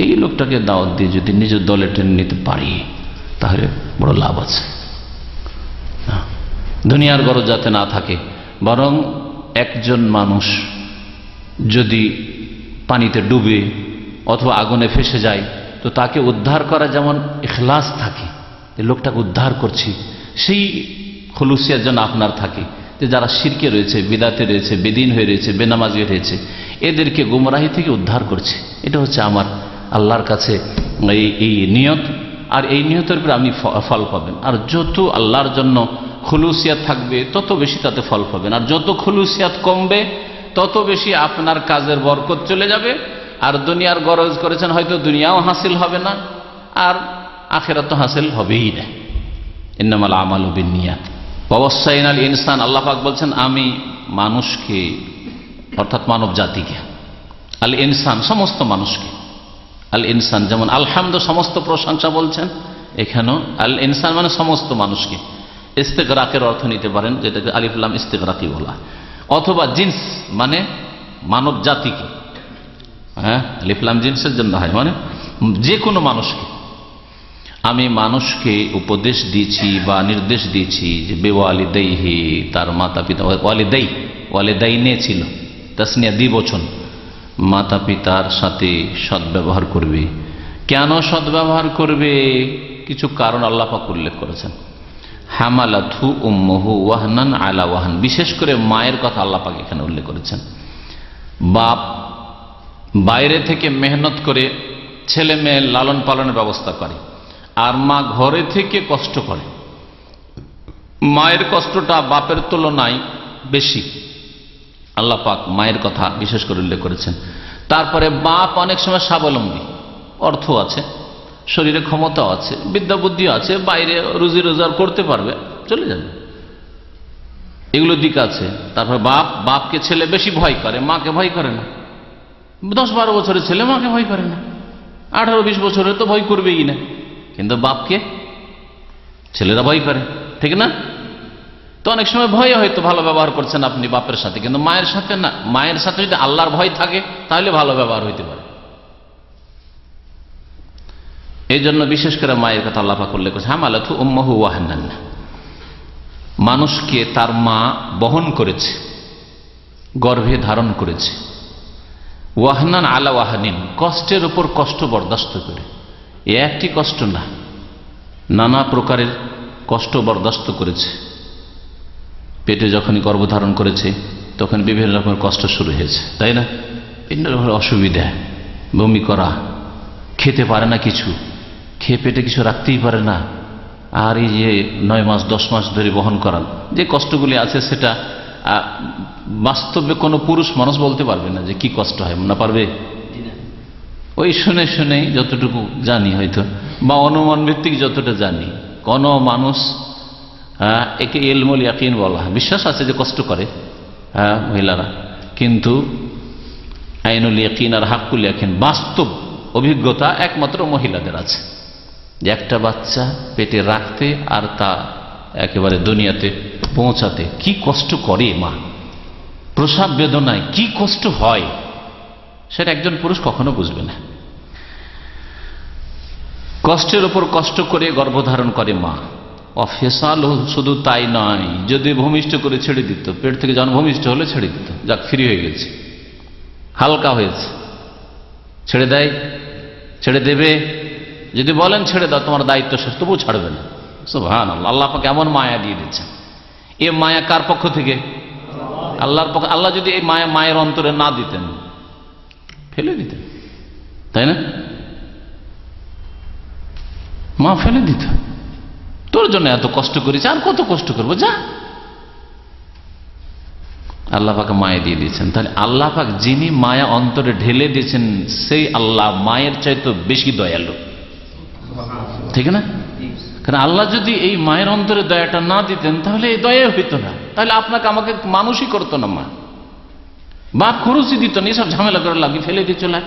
[SPEAKER 2] এই লোকটাকে দাওয়াত দিয়ে যদি নিজের দলে টেনে নিতে পারি তাহলে বড় লাভ আছে। দুনিয়ার গরজ যাতে না থাকে, বরং একজন মানুষ যদি পানিতে ডুবে অথবা আগুনে ফেসে যায় তো তাকে উদ্ধার করা যেমন ইখলাস থাকে, এই লোকটাকে উদ্ধার করছি, সেই খুলুসিয়ার জন্য আপনার থাকে যে যারা শিরকে রয়েছে, বিদাতে রয়েছে, বেদিন হয়ে রয়েছে, বেনামাজি রয়েছে, এদেরকে গুমরাহি থেকে উদ্ধার করছে। এটা হচ্ছে আমার আল্লাহর কাছে এই নিয়ত, আর এই নিয়তের উপর আপনি ফল পাবেন। আর যত আল্লাহর জন্য খুলুসিয়াত থাকবে তত বেশি তাতে ফল পাবেন, আর যত খুলুসিয়াত কমবে তত বেশি আপনার কাজের বরকত চলে যাবে। আর দুনিয়ার গরজ করেছেন, হয়তো দুনিয়াও হাসিল হবে না আর আখিরাত তো হাসিল হবেই না। ইন্নামাল আমালু বিন্নিয়াত ওয়া ওয়াসাইনাল ইনসান, আল্লাহ পাক বলছেন আমি মানুষকে অর্থাৎ মানব জাতিকে, আল ইনসান সমস্ত মানুষকে, আল ইনসান যেমন আলহামদু সমস্ত প্রশংসা বলছেন, এখানেও আল ইনসান মানে সমস্ত মানুষকে। ইস্তিগরাকের অর্থ নিতে পারেন, যেটাকে আলিফ লাম ইস্তিগরাকি বলা, অথবা জিন্স মানে মানব জাতিকে, হ্যাঁ আলিফ লাম জিন্সের জন্য হয়, মানে যে কোনো মানুষকে। আমি মানুষকে উপদেশ দিয়েছি বা নির্দেশ দিয়েছি যে বেওয়ালিদাইহি, তার মাতা পিতা, ওয়ালিদাইনে ছিল তাসনিয়া দ্বিবচন, মাতা পিতার সাথে সদ্ব্যবহার করবে। কেন সদ্ব্যবহার করবে? কিছু কারণ আল্লাহ পাক উল্লেখ করেছেন। হামালাথু উম্মুহু ওয়াহনান আলা ওয়াহন, বিশেষ করে মায়ের কথা আল্লাহ পাক এখানে উল্লেখ করেছেন। বাপ বাইরে থেকে মেহনত করে ছেলে মেয়ে লালন পালনের ব্যবস্থা করে, আর মা ঘরে থেকে কষ্ট করে। মায়ের কষ্টটা বাপের তুলনায় বেশি, আল্লাহ পাক মায়ের কথা বিশেষ করে উল্লেখ করেছেন। তারপরে বাপ অনেক সময় স্বাবলম্বী, অর্থ আছে, শরীরে ক্ষমতাও আছে, বিদ্যা বুদ্ধিও আছে, বাইরে রুজি রোজগার করতে পারবে, চলে যাবে, এগুলো দিক আছে। তারপর বাপকে ছেলে বেশি ভয় করে, মাকে ভয় করে না। 10-12 বছরের ছেলে মাকে ভয় করে না, 18-20 বছরের তো ভয় করবেই না, কিন্তু বাপকে ছেলেরা ভয় করে, ঠিক না? তো অনেক সময় ভয়ে হয়তো ভালো ব্যবহার করছেন আপনি বাপের সাথে, কিন্তু মায়ের সাথে না। মায়ের সাথে যদি আল্লাহর ভয় থাকে তাহলে ভালো ব্যবহার হইতে পারে। এই জন্য বিশেষ করে মায়ের কথা আল্লাহ পাক উল্লেখ করেছে, হামালাথু উম্মুহু ওয়াহনান, মানুষকে তার মা বহন করেছে, গর্ভে ধারণ করেছে। ওয়াহনান আলা ওয়াহানিন, কষ্টের উপর কষ্ট বরদাস্ত করে। এ একটি কষ্ট না, নানা প্রকারের কষ্ট বরদাস্ত করেছে। পেটে যখনই গর্ভধারণ করেছে তখন বিভিন্ন রকমের কষ্ট শুরু হয়েছে, তাই না? বিভিন্ন রকমের অসুবিধা, বমি করা, খেতে পারে না, কিছু খেয়ে পেটে কিছু রাখতেই পারে না। আর এই যে 9 মাস 10 মাস ধরে বহন করান যে কষ্টগুলি আছে, সেটা বাস্তবে কোনো পুরুষ মানুষ বলতে পারবে না যে কি কষ্ট হয়, না পারবে? ওই শুনে শুনেই যতটুকু জানি হয়তো, বা অনুমান ভিত্তিক যতটা জানি, কোন মানুষ একে ইলমুল ইয়াকিন বলা হয়, বিশ্বাস আছে যে কষ্ট করে মহিলারা, কিন্তু আইনুল ইয়াকিন আর হাক্কুল ইয়াকিন বাস্তব অভিজ্ঞতা একমাত্র মহিলাদের আছে, যে একটা বাচ্চা পেটে রাখতে আর তা একেবারে দুনিয়াতে পৌঁছাতে কি কষ্ট করে মা, প্রসব বেদনায় কি কষ্ট হয়, সেটা একজন পুরুষ কখনো বুঝবে না। কষ্টের উপর কষ্ট করে গর্ভধারণ করে মা। অফেসাল শুধু তাই নয়, যদি ভূমিষ্ঠ করে ছেড়ে দিত, পেট থেকে যখন ভূমিষ্ঠ হলে ছেড়ে দিত, যাক ফ্রি হয়ে গেছে, হালকা হয়েছে, ছেড়ে দেয়, ছেড়ে দেবে। যদি বলেন ছেড়ে দাও তোমার দায়িত্ব শেষ, তবু ছাড়বে না। সুবহানাল্লাহ, আল্লাহ পাক এমন মায়া দিয়ে দিচ্ছেন। এ মায়া কার পক্ষ থেকে? আল্লাহর পক্ষ। আল্লাহ যদি এই মায়া মায়ের অন্তরে না দিতেন, ফেলে দিতেন, তাই না? মা ফেলে দিত, তোর জন্য এত কষ্ট করেছে, আর কত কষ্ট করবো, যা। আল্লাহ পাক মায়া দিয়ে দিয়েছেন। তাহলে আল্লাহ পাক যিনি মায়া অন্তরে ঢেলে দিয়েছেন, সেই আল্লাহ মায়ের চাইতে বেশি দয়ালু, ঠিক না? কারণ আল্লাহ যদি এই মায়ের অন্তরে দয়াটা না দিতেন তাহলে এই দয়া হইতো না, তাহলে আপনাকে আমাকে মানুষই করতো না। মা বাপ খরচই দিত না, এসব ঝামেলা করে লাগিয়ে ফেলে দিয়ে চলে।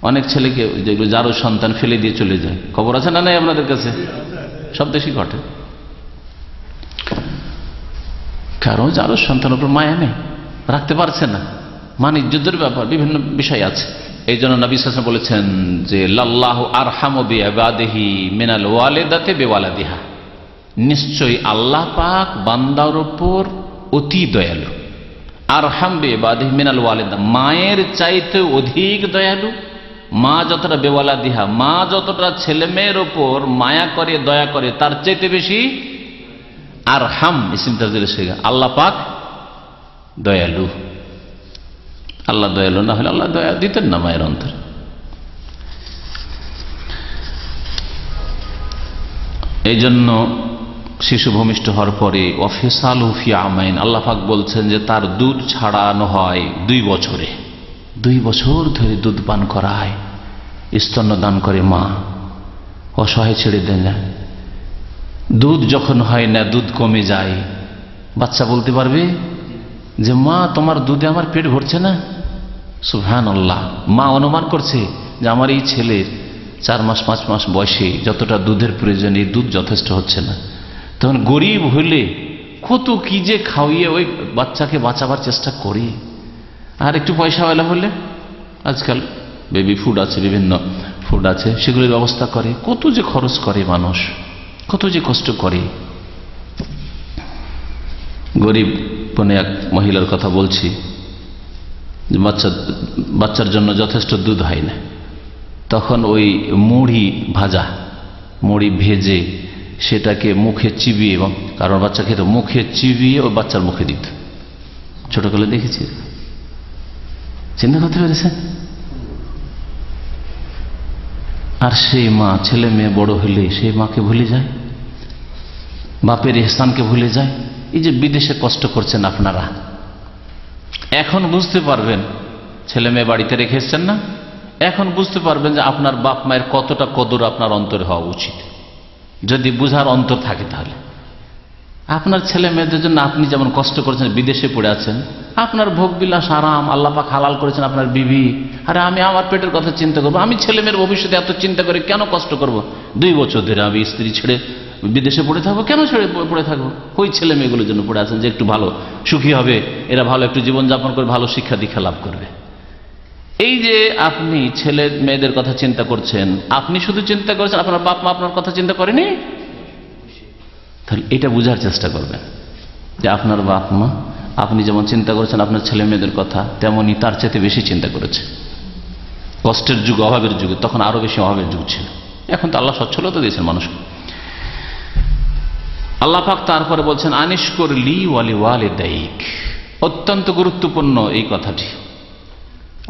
[SPEAKER 2] অনেক ছেলেকে যেগুলো যারও সন্তান ফেলে দিয়ে চলে যায়, খবর আছে না নাই আপনাদের কাছে? সব দেশই ঘটে। কারণ যারও সন্তানের উপর মায়া নেই, রাখতে পারছে না, মান ইজ্জতের ব্যাপার, বিভিন্ন বিষয় আছে। এই জন্য নবী সাল্লাল্লাহু আলাইহি ওয়াসাল্লাম বলেছেন যে লাল্লাহু আরহামু বিইবাদিহি মিনাল ওয়ালিদাতি বিওয়ালাদিহা, নিশ্চয়ই আল্লাহ পাক বান্দার উপর অতি দয়ালু। আরহাম বিইবাদিহি মিনাল ওয়ালিদা, মায়ের চাইতে অধিক দয়ালু। মা যতটা বেওয়ালাদিহা, মা যতটা ছেলে মেয়ের ওপর মায়া করে দয়া করে তার চাইতে বেশি আরহাম ইসম তাফদীল শেখা, আল্লাহ পাক দয়ালু। আল্লাহ দয়ালু না হলে আল্লাহ দয়া দিতেন না মায়ের অন্তর। এই জন্য শিশু ভূমিষ্ঠ হওয়ার পরে ওয়াফিসালু ফি আমাইন, আল্লাহ পাক বলছেন যে তার দুধ ছাড়ানো হয় 2 বছরে। 2 বছর ধরে দুধ পান করায়, স্তন্য দান করে মা, অসহায় ছেড়ে দেন না। দুধ যখন হয় না, দুধ কমে যায়, বাচ্চা বলতে পারবে যে মা তোমার দুধে আমার পেট ভরছে না। সুবহানাল্লাহ, মা অনুমান করছে যে আমার এই ছেলের 4 মাস 5 মাস বয়সে যতটা দুধের প্রয়োজন, এই দুধ যথেষ্ট হচ্ছে না। তখন গরিব হইলে কত কি যে খাওয়িয়ে ওই বাচ্চাকে বাঁচাবার চেষ্টা করি। আর একটু পয়সাওয়ালা হলে আজকাল বেবি ফুড আছে, বিভিন্ন ফুড আছে, সেগুলির ব্যবস্থা করে। কত যে খরচ করে মানুষ, কত যে কষ্ট করে। গরিব কোনে এক মহিলার কথা বলছি, বাচ্চার জন্য যথেষ্ট দুধ হয় না, তখন ওই মুড়ি ভাজা, মুড়ি ভেজে সেটাকে মুখে চিবিয়ে, এবং কারণ বাচ্চা খেতে মুখে চিবিয়ে ওই বাচ্চার মুখে দিত। ছোটকালে দেখেছি, চিন্তা করতে পেরেছেন? আর সেই মা, ছেলে মেয়ে বড় হলে সেই মাকে ভুলে যায়, বাপের ইহসানকে ভুলে যায়। এই যে বিদেশে কষ্ট করছেন আপনারা, এখন বুঝতে পারবেন, ছেলে মেয়ে বাড়িতে রেখে এসছেন না, এখন বুঝতে পারবেন যে আপনার বাপ মায়ের কতটা কদর আপনার অন্তরে হওয়া উচিত। যদি বুঝার অন্তর থাকে তাহলে আপনার ছেলে মেয়েদের জন্য আপনি যেমন কষ্ট করেছেন, বিদেশে পড়ে আছেন, আপনার ভোগ বিলাস আরাম আল্লাহ পাক হালাল করেছেন আপনার বিবি। আরে আমি আমার পেটের কথা চিন্তা করবো, আমি ছেলে মেয়ের ভবিষ্যতে এত চিন্তা করে কেন কষ্ট করব? 2 বছর ধরে আমি স্ত্রী ছেড়ে বিদেশে পড়ে থাকবো, কেন ছেড়ে পড়ে থাকবো? ওই ছেলে মেয়েগুলোর জন্য পড়ে আছেন যে একটু ভালো সুখী হবে, এরা ভালো একটু জীবনযাপন করে ভালো শিক্ষা দীক্ষা লাভ করবে। এই যে আপনি ছেলে মেয়েদের কথা চিন্তা করছেন, আপনি শুধু চিন্তা করছেন, আপনার বাপ মা আপনার কথা চিন্তা করেনি? তাহলে এটা বুঝার চেষ্টা করবেন যে আপনার বাপ মা, আপনি যেমন চিন্তা করেছেন আপনার ছেলে মেয়েদের কথা, তেমনি তার চাইতে বেশি চিন্তা করেছে। কষ্টের যুগ, অভাবের যুগে, তখন আরো বেশি অভাবের যুগ ছিল। এখন তো আল্লাহ সচ্ছলতা দিয়েছেন মানুষকে। আল্লাহ পাক তারপরে বলছেন আনিশকুর লি ওয়ালি ওয়ালিদাইক, অত্যন্ত গুরুত্বপূর্ণ এই কথাটি।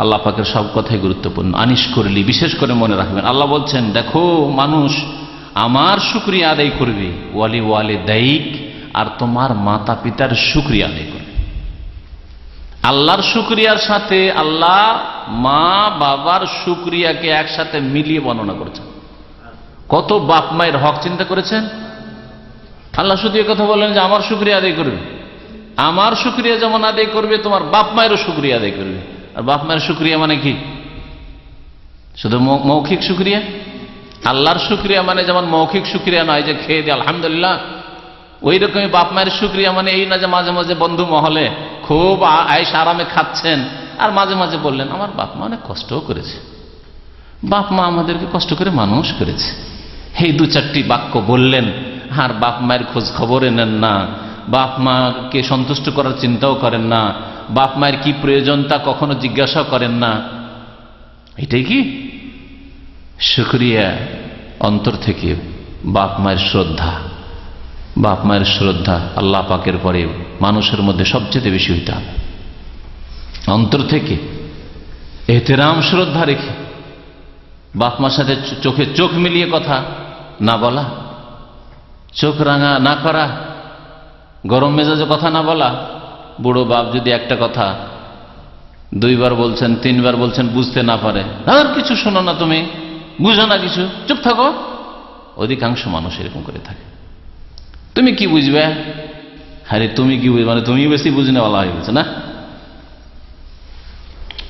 [SPEAKER 2] আল্লাহ পাকের সব কথাই গুরুত্বপূর্ণ। আনিশকুর লি, বিশেষ করে মনে রাখবেন, আল্লাহ বলছেন দেখো মানুষ আমার শুকরিয়া আদায় করবে, ওয়ালি ওয়ালিদাইক, আর তোমার মাতা পিতার শুকরিয়া আদায় করবে। আল্লাহর শুকরিয়ার সাথে আল্লাহ মা বাবার শুকরিয়াকে একসাথে মিলিয়ে বর্ণনা করেছেন। কত বাপ মায়ের হক চিন্তা করেছেন। আল্লাহ শুধু কথা বলেন যে আমার শুকরিয়া আদায় করবে, আমার শুকরিয়া যেমন আদায় করবে তোমার বাপ মায়েরও শুকরিয়া আদায় করবে। আর বাপ মায়ের শুকরিয়া মানে কি? শুধু মৌখিক শুকরিয়া? আল্লাহর শুকরিয়া মানে যেমন মৌখিক শুকরিয়া নয় যে খেয়ে দিয়ে আলহামদুলিল্লাহ, ওই রকমই বাপ মায়ের শুকরিয়া মানে এই না যে মাঝে মাঝে বন্ধু মহলে খুব আয়েশ আরামে খাচ্ছেন আর মাঝে মাঝে বললেন আমার বাপ মা অনেক কষ্টও করেছে, বাপ মা আমাদেরকে কষ্ট করে মানুষ করেছে, এই 2-4টি বাক্য বললেন আর বাপ মায়ের খোঁজ খবর নেন না, বাপ মাকে সন্তুষ্ট করার চিন্তাও করেন না, বাপ মায়ের কি প্রয়োজন তা কখনো জিজ্ঞাসা করেন না। এটাই কি শুকরিয়া? অন্তর থেকে বাপ মায়ের শ্রদ্ধা, বাপ মায়ের শ্রদ্ধা আল্লাহ পাকের পরে মানুষের মধ্যে সবচেয়ে বেশি হইতে হবে। অন্তর থেকে এহতেরাম শ্রদ্ধা রেখে বাপ মার সাথে চোখে চোখ মিলিয়ে কথা না বলা, চোখ রাঙা না করা, গরম মেজাজে কথা না বলা। বুড়ো বাপ যদি একটা কথা 2 বার বলছেন 3 বার বলছেন বুঝতে না পারে, আর কিছু শোনো না, তুমি বুঝো না কিছু, চুপ থাকো। অধিকাংশ মানুষ এরকম করে থাকে। তুমি কি বুঝবে? আরে তুমি কি বুঝবে মানে তুমি বেশি বুঝনে বলা হয়ে গেছে না।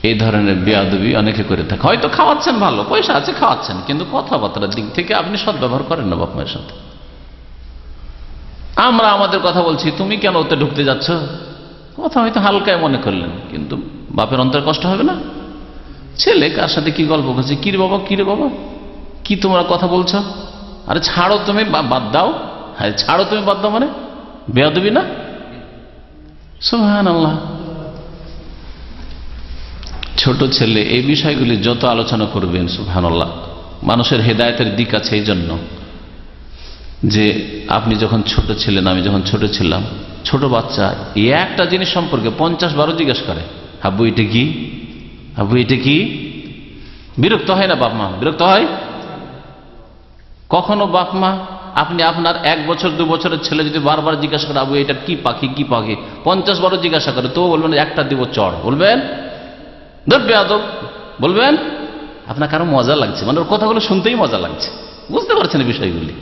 [SPEAKER 2] এই ধরনের বেয়াদবি অনেকে করে থাকে। হয়তো খাওয়াচ্ছেন, ভালো পয়সা আছে খাওয়াচ্ছেন, কিন্তু কথাবার্তার দিক থেকে আপনি সদ্ব্যবহার করেন না বাপ মায়ের সাথে। আমরা আমাদের কথা বলছি, তুমি কেন ওতে ঢুকতে যাচ্ছ? কথা হয়তো হালকায় মনে করলেন, কিন্তু বাপের অন্তর কষ্ট হবে না? ছেলে কার সাথে কি গল্প করছে, কি রে বাবা, কি রে বাবা, কি তোমরা কথা বলছো? আরে ছাড়ো তুমি, বাদ দাও। হ্যাঁ, ছাড়ো তুমি, বাদ দাও মানে বেয়াদবি না? সুবহানাল্লাহ। ছোট ছেলে এই বিষয়গুলি যত আলোচনা করবেন, সুবহানাল্লাহ, মানুষের হেদায়েতের দিক আছে। এই জন্য যে আপনি যখন ছোট ছিলেন, আমি যখন ছোট ছিলাম, ছোট বাচ্চা এই একটা জিনিস সম্পর্কে 50 বারো জিজ্ঞাসা করে, আব্বু এটা কি, আব্বু এটা কি? বিরক্ত হয় না বাপ মা? বিরক্ত হয়? কখনো বাপ মা আপনি আপনার 1 বছর 2 বছরের ছেলে যদি বারবার জিজ্ঞাসা করে, আব্বু এটা কি পাখি, কি পাখি, 50 বারো জিজ্ঞাসা করে, তো বলবেন একটা দিব চড়? বলবেন ধরবে আদব? বলবেন? আপনার কারো মজা লাগছে, মানে ওর কথাগুলো শুনতেই মজা লাগছে, বুঝতে পারছেন বিষয়গুলি।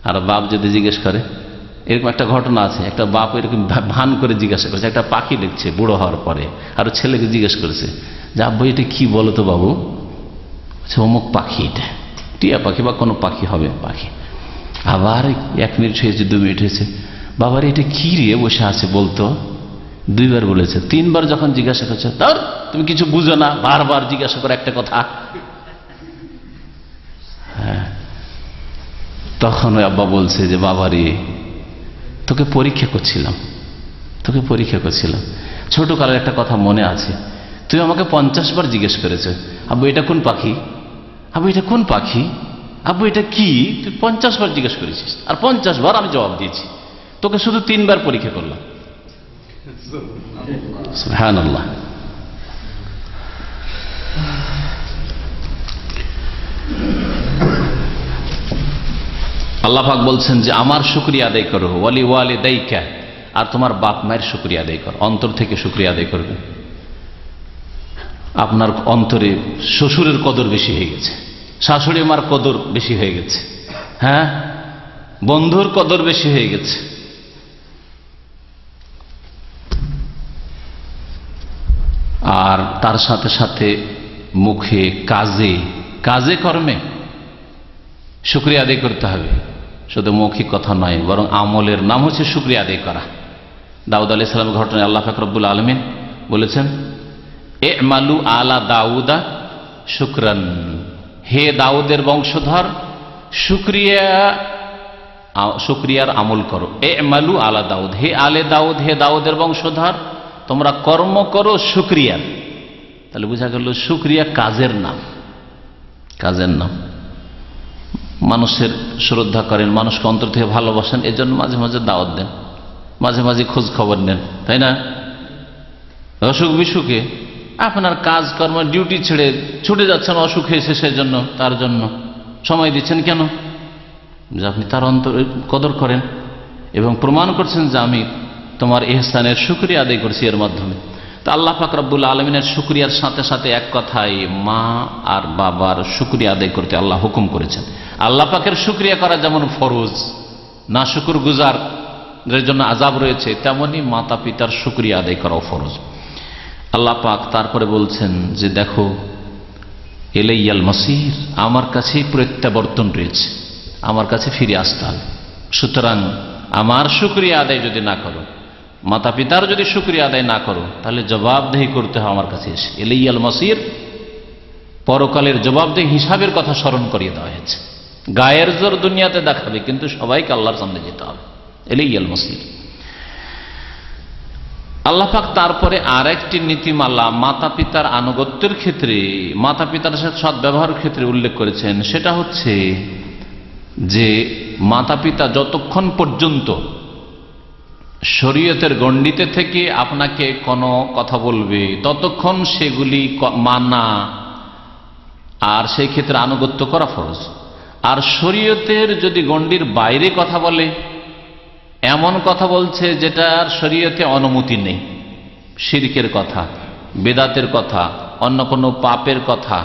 [SPEAKER 2] আর বাপ যদি জিজ্ঞেস করে, এরকম একটা ঘটনা আছে, একটা বাপ এরকম ভান করে জিজ্ঞাসা করেছে, একটা পাখি দেখছে বুড়ো হওয়ার পরে, আর ছেলেকে জিজ্ঞেস করেছে যে আব্বু এটা কি বলো তো বাবু? আচ্ছা, অমুক পাখি, এটা টিয়া পাখি বা কোনো পাখি হবে পাখি। আবার 1 মিনিট হয়েছে, 2 মিনিট হয়েছে, বাবার এটা কি রে বসে আছে বলতো? 2 বার বলেছে। 3 বার যখন জিজ্ঞাসা করছে, তার তুমি কিছু বুঝো না, বারবার জিজ্ঞাসা করে একটা কথা। হ্যাঁ, তখন ওই আব্বা বলছে যে বাবা রে, তোকে পরীক্ষা করছিলাম, তোকে পরীক্ষা করছিলাম। ছোটকালের একটা কথা মনে আছে, তুই আমাকে 50 বার জিজ্ঞেস করেছে, আব্বু এটা কোন পাখি, আব্বু এটা কোন পাখি, আব্বু এটা কি? তুই 50 বার জিজ্ঞেস করেছিস, আর 50 বার আমি জবাব দিয়েছি। তোকে শুধু 3 বার পরীক্ষা করলাম। সুবহানাল্লাহ। আল্লাহ পাক বলছেন যে আমার শুকরিয়া আদায় করো, ওয়ালি ওয়ালিদাইকা, আর তোমার বাপ মায়ের শুকরিয়া আদায় করো, অন্তর থেকে শুকরিয়া আদায় করবে। আপনার অন্তরে শ্বশুরের কদর বেশি হয়ে গেছে, শাশুড়ি মার কদর বেশি হয়ে গেছে, হ্যাঁ, বন্ধুর কদর বেশি হয়ে গেছে। আর তার সাথে সাথে মুখে, কাজে, কাজে কর্মে শুকরিয়া আদায় করতে হবে। শুধু মৌখিক কথা নয়, বরং আমলের নাম হচ্ছে শুকরিয়া আদায় করা। দাউদ আলাইহিস সালামের ঘটনায় আল্লাহ পাক রব্বুল আলামিন বলেছেন, ইমালু আলা দাউদা শুকরান, হে দাউদের বংশধর, শুকরিয়ার আমল করো। ইমালু আলা দাউদ, হে আলে দাউদ, হে দাউদের বংশধর, তোমরা কর্ম করো শুকরিয়ার। তাহলে বোঝা গেল শুকরিয়া কাজের নাম, কাজের নাম। মানুষের শ্রদ্ধা করেন, মানুষকে অন্তর থেকে ভালোবাসেন, এজন্য মাঝে মাঝে দাওয়াত দেন, মাঝে মাঝে খোঁজ খবর নেন, তাই না? অসুখ বিসুখে আপনার কাজকর্ম ডিউটি ছেড়ে ছুটে যাচ্ছেন, অসুখ হয়েছে সেজন্য, তার জন্য সময় দিচ্ছেন কেন? যে আপনি তার অন্তর কদর করেন এবং প্রমাণ করছেন যে আমি তোমার ইহসানের শুকরিয়া আদায় করছি এর মাধ্যমে। তা আল্লাহ পাক রব্বুল আলামিনের শুকরিয়ার সাথে সাথে এক কথায় মা আর বাবার শুকরিয়া আদায় করতে আল্লাহ হুকুম করেছেন। আল্লাহ পাকের শুকরিয়া করা যেমন ফরজ, না শুকুর গুজারের জন্য আযাব রয়েছে, তেমনি মাতা পিতার শুকরিয়া আদায় করাও ফরজ। আল্লাহ পাক তারপরে বলছেন যে দেখো, ইলাইয়াল মাসির, আমার কাছেই প্রত্যাবর্তন রয়েছে, আমার কাছে ফিরে আসতে হবে। সুতরাং আমার শুকরিয়া আদায় যদি না করো, মাতা পিতার যদি শুকরিয়া আদায় না করো, তাহলে জবাবদেহি করতে হয় আমার কাছে এসে। ইলাইয়াল মাসির, পরকালের জবাবদেহি হিসাবের কথা স্মরণ করিয়ে দেওয়া হয়েছে। গায়ের জোর দুনিয়াতে দেখাবে, কিন্তু সবাইকে আল্লাহর সামনে যেতে হবে। ইলাইয়াল মাসির। আল্লাহ পাক তারপরে আরেকটি নীতিমালা মাতা পিতার আনুগত্যের ক্ষেত্রে, মাতা পিতার সাথে সদ্ব্যবহারের ক্ষেত্রে উল্লেখ করেছেন। সেটা হচ্ছে যে মাতা পিতা যতক্ষণ পর্যন্ত শরীয়তের গণ্ডিতে থেকে আপনাকে কোনো কথা বলবে, ততক্ষণ সেগুলি মানা আর সেই ক্ষেত্রে আনুগত্য করা ফরজ। আর শরীয়তের যদি গণ্ডির বাইরে কথা বলে, এমন কথা বলছে যেটার শরীয়তে অনুমতি নেই, শিরকের কথা, বেদাতের কথা, অন্য কোনো পাপের কথা,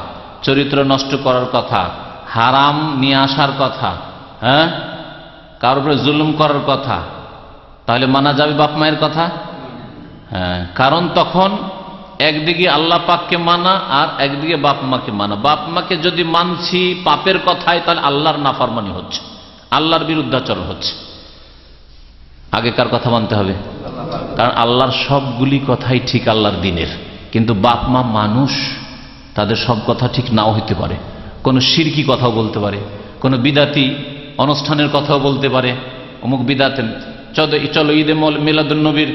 [SPEAKER 2] চরিত্র নষ্ট করার কথা, হারাম নিয়ে আসার কথা, হ্যাঁ, কারোর উপরে জুলুম করার কথা, তাহলে মানা যাবে বাপ মায়ের কথা? হ্যাঁ, কারণ তখন একদিকে আল্লাহ পাককে মানা আর একদিকে বাপ মাকে মানা। বাপ মাকে যদি মানছি পাপের কথায়, তাহলে আল্লাহর নাফরমানি হচ্ছে, আল্লাহর বিরুদ্ধাচরণ হচ্ছে। আগেকার কথা মানতে হবে, কারণ আল্লাহর সবগুলি কথাই ঠিক আল্লাহর দিনের, কিন্তু বাপ মা মানুষ, তাদের সব কথা ঠিক নাও হইতে পারে। কোনো শিরকি কথাও বলতে পারে, কোনো বিদাতি অনুষ্ঠানের কথাও বলতে পারে। অমুক বিদাতে চলো ঈদে মিলাদুন্নবীর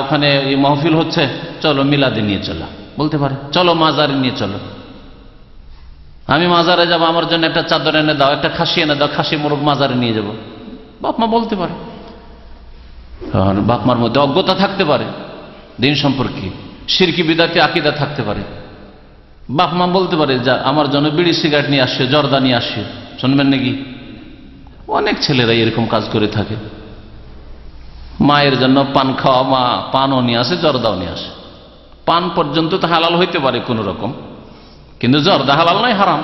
[SPEAKER 2] ওখানে মাহফিল হচ্ছে, চলো মিলাদে নিয়ে চলো বলতে পারে, চলো মাজারে নিয়ে চলো, আমি মাজারে যাবো, আমার জন্য একটা চাদর এনে দাও, একটা খাসি এনে দাও, খাসি মোরগ মাজারে নিয়ে যাবো, বাপ মা বলতে পারে। বাপ মার মধ্যে অজ্ঞতা থাকতে পারে দিন সম্পর্কে, শিরকি বিদাতি আকীদা থাকতে পারে। বাপ মা বলতে পারে, যা আমার জন্য বিড়ি সিগারেট নিয়ে আসছে, জর্দা নিয়ে আসছে, শুনবেন নাকি? অনেক ছেলেরাই এরকম কাজ করে থাকে। মায়ের জন্য পান খাওয়া, মা পানও নিয়ে আসে, জর্দাও নিয়ে আসে। পান পর্যন্ত তো হালাল হইতে পারে কোন রকম, কিন্তু জর্দা হালাল নয়, হারাম।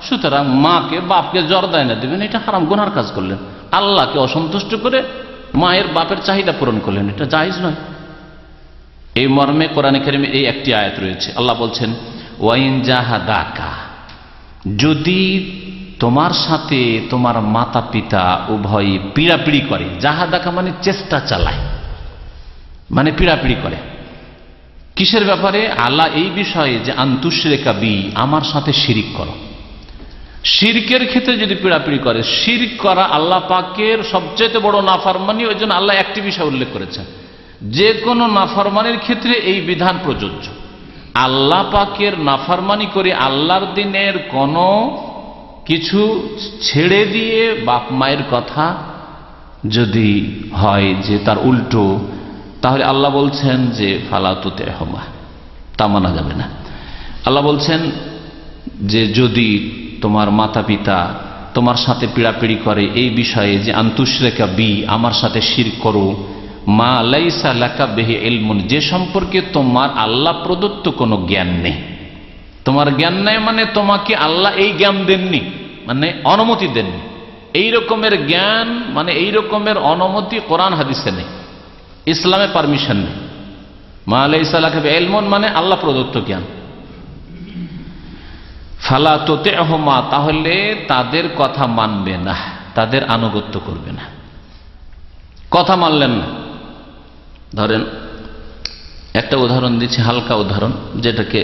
[SPEAKER 2] সুতরাং মাকে বাপকে জর্দা এনে দেবেন, এটা হারাম, গুনার কাজ করলেন। আল্লাহকে অসন্তুষ্ট করে মায়ের বাপের চাহিদা পূরণ করলেন, এটা জায়েজ নয়। এই মর্মে কোরআনে কারিমে এই একটি আয়াত রয়েছে। আল্লাহ বলছেন, ওয়াইন জাহাদাকা, যদি তোমার সাথে তোমার মাতা পিতা উভয় পীড়াপিড়ি করে, জাহাদাকা মানে চেষ্টা চালায়, মানে পীড়াপিড়ি করে কিসের ব্যাপারে? আল্লাহ এই বিষয়ে যে আনতুশরিকা বি, আমার সাথে শিরিক করো। শিরকের ক্ষেত্রে যদি পীড়াপিড়ি করে, শিরক করা আল্লাহ পাকের সবচেয়ে বড় নাফরমানি। ওই জন্য আল্লাহ একটি বিষয় উল্লেখ করেছেন, যে কোনো নাফরমানির ক্ষেত্রে এই বিধান প্রযোজ্য। আল্লাহ পাকের নাফরমানি করে আল্লাহর দিনের কোনো কিছু ছেড়ে দিয়ে বাপ মায়ের কথা যদি হয় যে তার উল্টো, তাহলে আল্লাহ বলছেন যে ফালা তুতি'হুমা, তা মানা যাবে না। আল্লাহ বলছেন যে যদি তোমার মাতা পিতা তোমার সাথে পীড়াপিড়ি করে এই বিষয়ে যে আনতুশরিকা বি, আমার সাথে শিরক করো, মা লাইসা লাকা বিহি ইলমুন, যে সম্পর্কে তোমার আল্লাহ প্রদত্ত কোনো জ্ঞান নেই। তোমার জ্ঞান নেই মানে তোমাকে আল্লাহ এই জ্ঞান দেননি, মানে অনুমতি দেননি। এই রকমের জ্ঞান মানে এই রকমের অনুমতি কোরআন হাদিসে নেই, ইসলামে পারমিশন নেই। মা লাইসা লাকা বিহি ইলমুন মানে আল্লাহ প্রদত্ত জ্ঞান। ফালা তুতি'হুমা, তাহলে তাদের কথা মানবে না, তাদের আনুগত্য করবে না, কথা মানলেন না। ধরেন একটা উদাহরণ দিচ্ছি, হালকা উদাহরণ, যেটাকে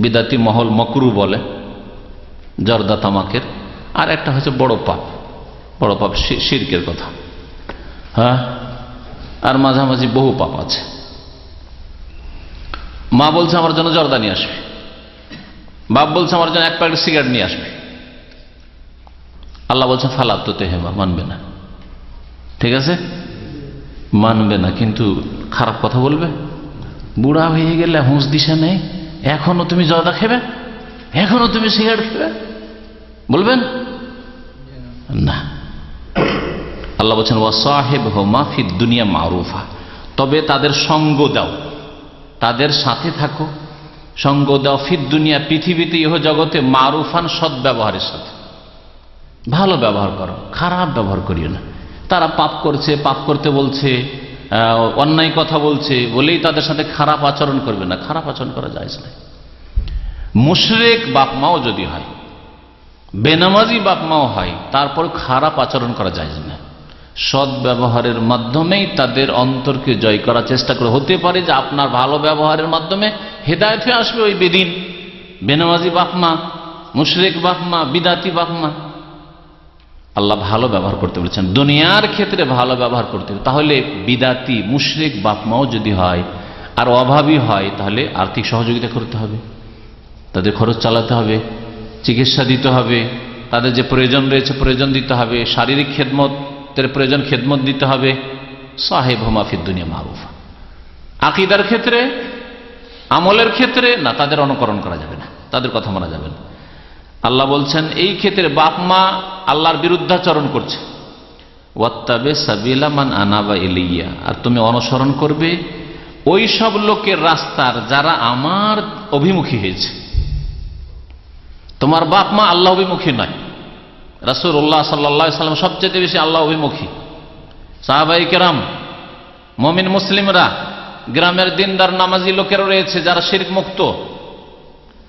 [SPEAKER 2] বিদাতি মহল মকরু বলে, জর্দা তামাকের। আর একটা হচ্ছে বড় পাপ, বড় পাপ শিরকের কথা। হ্যাঁ, আর মাঝামাঝি বহু পাপ আছে। মা বলছে আমার জন্য জর্দা নিয়ে আসবে, বাপ বলছে আমার জন্য এক প্যাকেট সিগারেট নিয়ে আসবে। আল্লাহ বলছে ফালা তুতি'হুমা, মানবে না। ঠিক আছে, মানবে না, কিন্তু খারাপ কথা বলবে। বুড়া হয়ে গেলে হুঁশ দিশা নেই, এখনো তুমি জর্দা খেবে, এখনো তুমি সিগারেট খেবে, বলবেন না। আল্লাহ বলছেন ওয়াসাহিবহুমা ফিদ দুনিয়া মারুফা, তবে তাদের সঙ্গ দাও, তাদের সাথে থাকো, সঙ্গ দাও ফিদ দুনিয়া, পৃথিবীতে ইহ জগতে, মারুফান, সৎ ব্যবহারের সাথে। ভালো ব্যবহার করো, খারাপ ব্যবহার করিও না। তারা পাপ করছে, পাপ করতে বলছে, অন্যায় কথা বলছে বলেই তাদের সাথে খারাপ আচরণ করবে না, খারাপ আচরণ করা যায় না। মুশরিক বাপ মাও যদি হয়, বেনামাজি বাপ মাও হয়, তারপর খারাপ আচরণ করা যায় না। সৎ ব্যবহারের মাধ্যমেই তাদের অন্তরকে জয় করার চেষ্টা করে। হতে পারে যে আপনার ভালো ব্যবহারের মাধ্যমে হেদায়েত হয়ে আসবে ওই বেদিন, বেনামাজি বাপ মা, মুশরিক বাপ মা, বিদাতি বাপ মা। আল্লাহ ভালো ব্যবহার করতে বলেছেন, দুনিয়ার ক্ষেত্রে ভালো ব্যবহার করতে হবে। তাহলে বিদাতি মুশরিক বাপ মাও যদি হয় আর অভাবী হয়, তাহলে আর্থিক সহযোগিতা করতে হবে, তাদের খরচ চালাতে হবে, চিকিৎসা দিতে হবে, তাদের যে প্রয়োজন রয়েছে প্রয়োজন দিতে হবে, শারীরিক খেদমতের প্রয়োজন খেদমত দিতে হবে। সাহিবহুমা ফিদ দুনিয়া মারুফা। আকীদার ক্ষেত্রে, আমলের ক্ষেত্রে না, তাদের অনুকরণ করা যাবে না, তাদের কথা মানা যাবে না। আল্লাহ বলছেন এই ক্ষেত্রে বাপ মা আল্লাহর বিরুদ্ধাচরণ করছে, ওয়াত্তাবি সাবিলা মান আনাবা ইলাইয়া, আর তুমি অনুসরণ করবে ওই সব লোকের রাস্তার যারা আমার অভিমুখী হয়েছে। তোমার বাপ মা আল্লাহ অভিমুখী নয়, রাসূলুল্লাহ সাল্লাল্লাহু আলাইহি ওয়াসাল্লাম সবচেয়ে বেশি আল্লাহ অভিমুখী। সাহাবায়ে কেরাম, মুমিন মুসলিমরা, গ্রামের দিনদার নামাজি লোকেরা রয়েছে যারা শিরক মুক্ত,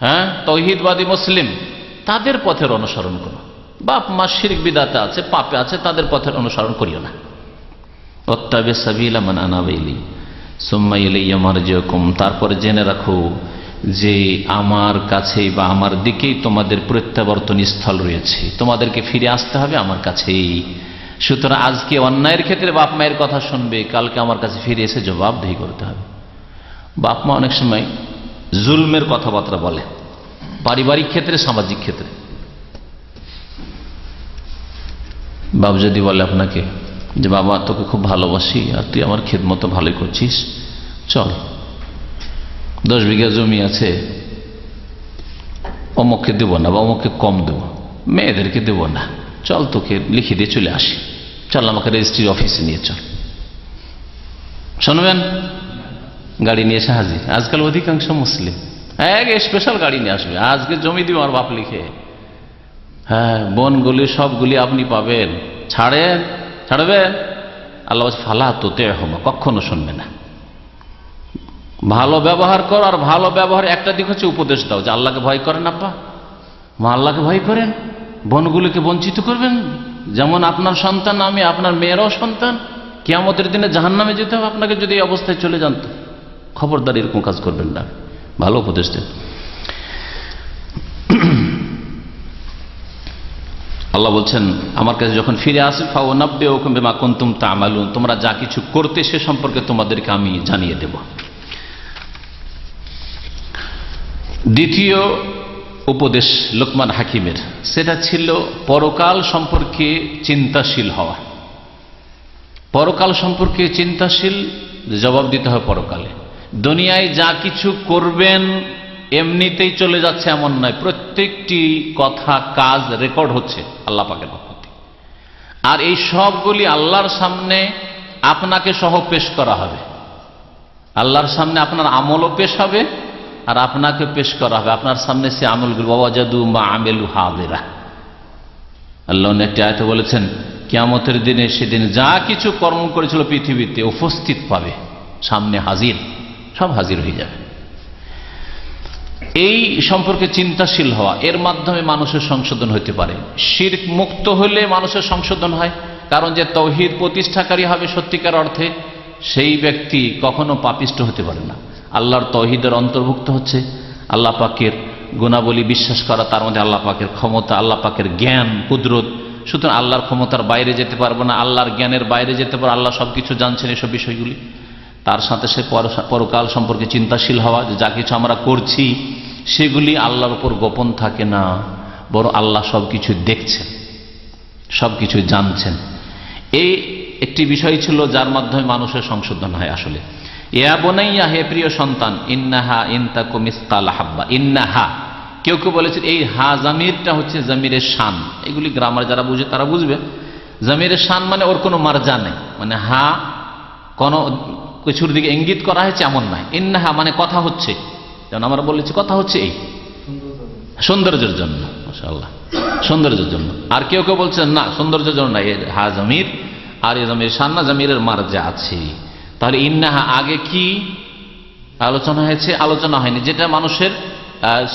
[SPEAKER 2] হ্যাঁ, তাওহীদবাদী মুসলিম, তাদের পথের অনুসরণ করো। বাপ মা শিরক বিদাতে আছে, পাপে আছে, তাদের পথের অনুসরণ করিও না। ওয়াত্তাবি সাবিলা মান আনাবা ইলাইহি সুম্মা ইলাইয়া মারজিউকুম, তারপরে জেনে রাখো যে আমার কাছেই বা আমার দিকেই তোমাদের প্রত্যাবর্তন স্থল রয়েছে, তোমাদেরকে ফিরে আসতে হবে আমার কাছেই। সুতরাং আজকে অন্যায়ের ক্ষেত্রে বাপ মায়ের কথা শুনবে, কালকে আমার কাছে ফিরে এসে জবাবদিহি করতে হবে। বাপ মা অনেক সময় জুলমের কথাবার্তা বলে, পারিবারিক ক্ষেত্রে, সামাজিক ক্ষেত্রে। বাপ যদি বলে আপনাকে যে বাবা তোকে খুব ভালোবাসি আর তুই আমার খেদমত ভালোই করছিস, চল 10 বিঘা জমি আছে, অমুককে দেবো না বা অমুককে কম দেবো, মেয়েদেরকে দেবো না, চল তোকে লিখে দিয়ে চলে আসি, চল আমাকে রেজিস্ট্রি অফিসে নিয়ে চল। শুনবেন? গাড়ি নিয়ে এসে হাজির। আজকাল অধিকাংশ মুসলিম এক স্পেশাল গাড়ি নিয়ে আসবে, আজকে জমি দিব আমার বাপ লিখে। হ্যাঁ, বনগুলি সবগুলি আপনি পাবেন, ছাড়বেন? আল্লাহ ফালা তোতে হবা, কখনো শুনবে না। ভালো ব্যবহার কর, আর ভালো ব্যবহার একটা দিক হচ্ছে উপদেশ দাও যে আল্লাহকে ভয় করেন, আব্বা মা আল্লাহকে ভয় করেন, বনগুলিকে বঞ্চিত করবেন। যেমন আপনার সন্তান আমি, আপনার মেয়েরাও সন্তান, কিয়ামতের দিনে জাহান্নামে যেতে হবে আপনাকে যদি এই অবস্থায় চলে যান, তো খবরদার এরকম কাজ করবেন না। ভালো উপদেশ দেন। আল্লাহ বলছেন আমার কাছে যখন ফিরে আসবে ফাউনাব্বিউকুম বিমা কুনতুম তা'মালুন, তোমরা যা কিছু করতে সে সম্পর্কে তোমাদেরকে আমি জানিয়ে দেব। দ্বিতীয় উপদেশ লোকমান হাকিমের, সেটা ছিল পরকাল সম্পর্কে চিন্তাশীল হওয়া। পরকাল সম্পর্কে চিন্তাশীল, জবাব দিতে হবে পরকালে। দুনিয়ায় যা কিছু করবেন এমনিতেই চলে যাচ্ছে এমন নয়, প্রত্যেকটি কথা কাজ রেকর্ড হচ্ছে আল্লাহ পাকের পক্ষ থেকে। আর এই সবগুলি আল্লাহর সামনে আপনাকে সহ পেশ করা হবে। আল্লাহর সামনে আপনার আমলও পেশ হবে আর আপনাকে পেশ করা হবে। আপনার সামনে সে আমলগুলো ওয়াজাদু মা আমিলু হাদিরা। আল্লাহ একটি আয়াতে বলেছেন কিয়ামতের দিনে সেদিন যা কিছু কর্ম করেছিল পৃথিবীতে উপস্থিত পাবে, সামনে হাজির, সব হাজির হয়ে যাবে। এই সম্পর্কে চিন্তাশীল হওয়া, এর মাধ্যমে মানুষের সংশোধন হতে পারে। শিরক মুক্ত হলে মানুষের সংশোধন হয়, কারণ যে তাওহীদ প্রতিষ্ঠাকারী হবে সত্যিকার অর্থে, সেই ব্যক্তি কখনো পাপিষ্ট হতে পারে না। আল্লাহর তাওহীদের অন্তর্ভুক্ত হচ্ছে আল্লাহ পাকের গুণাবলী বিশ্বাস করা, তার মধ্যে আল্লাহ পাকের ক্ষমতা, আল্লাহ পাকের জ্ঞান, কুদরত। সুতরাং আল্লাহর ক্ষমতার বাইরে যেতে পারবো না, আল্লাহর জ্ঞানের বাইরে যেতে পারবো, আল্লাহ সবকিছু জানছেন এসব বিষয়গুলি। তার সাথে সে পরকাল সম্পর্কে চিন্তাশীল হওয়া, যে যা কিছু আমরা করছি সেগুলি আল্লাহর উপর গোপন থাকে না, বরং আল্লাহ সবকিছু দেখছেন, সবকিছু জানছেন। এই একটি বিষয় ছিল যার মাধ্যমে মানুষের সংশোধন হয়। আসলে ইয়া বুনাইয়া, হে প্রিয় সন্তান, ইন্নাহা ইনতাকু মিসকাল হাব্বা। ইন্নাহা, কেউ কেউ বলেছে এই হা জামিরটা হচ্ছে জামিরের শান। এগুলি গ্রামার যারা বুঝে তারা বুঝবে। জামিরের শান মানে ওর কোনো মার্জা নেই, মানে হা কোনো কিছুর দিকে ইঙ্গিত করা হয়েছে এমন নয়। ইন্নাহা মানে কথা হচ্ছে, যেমন আমরা বলেছি কথা হচ্ছে এই সৌন্দর্যের জন্য, মাশাআল্লাহ সৌন্দর্যের জন্য। আর কেউ কেউ বলছেন না, সৌন্দর্যের জন্য না, হা জামির আর এ জামির শান না, জামিরের মার্জা আছে। তাহলে ইন্নাহা আগে কি আলোচনা হয়েছে? আলোচনা হয়নি, যেটা মানুষের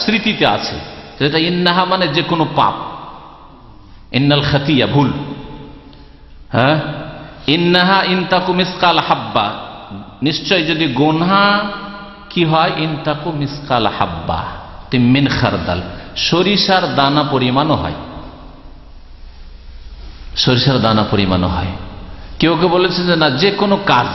[SPEAKER 2] স্মৃতিতে আছে সেটা ইন্নাহা মানে যে কোনো পাপ, ইন্নাল খাতিয়া ভুল। হ্যাঁ, ইন্নাহা ইনতাকু মিসকাল হাব্বা, নিশ্চয় যদি গুনাহ কি হয়, ইনতাকু মিসকাল হাব্বা মিন খারদাল, সরিষার দানা পরিমাণও হয়, সরিষার দানা পরিমাণও হয়। কেউ কেউ বলেছে যে না, যে কোনো কাজ,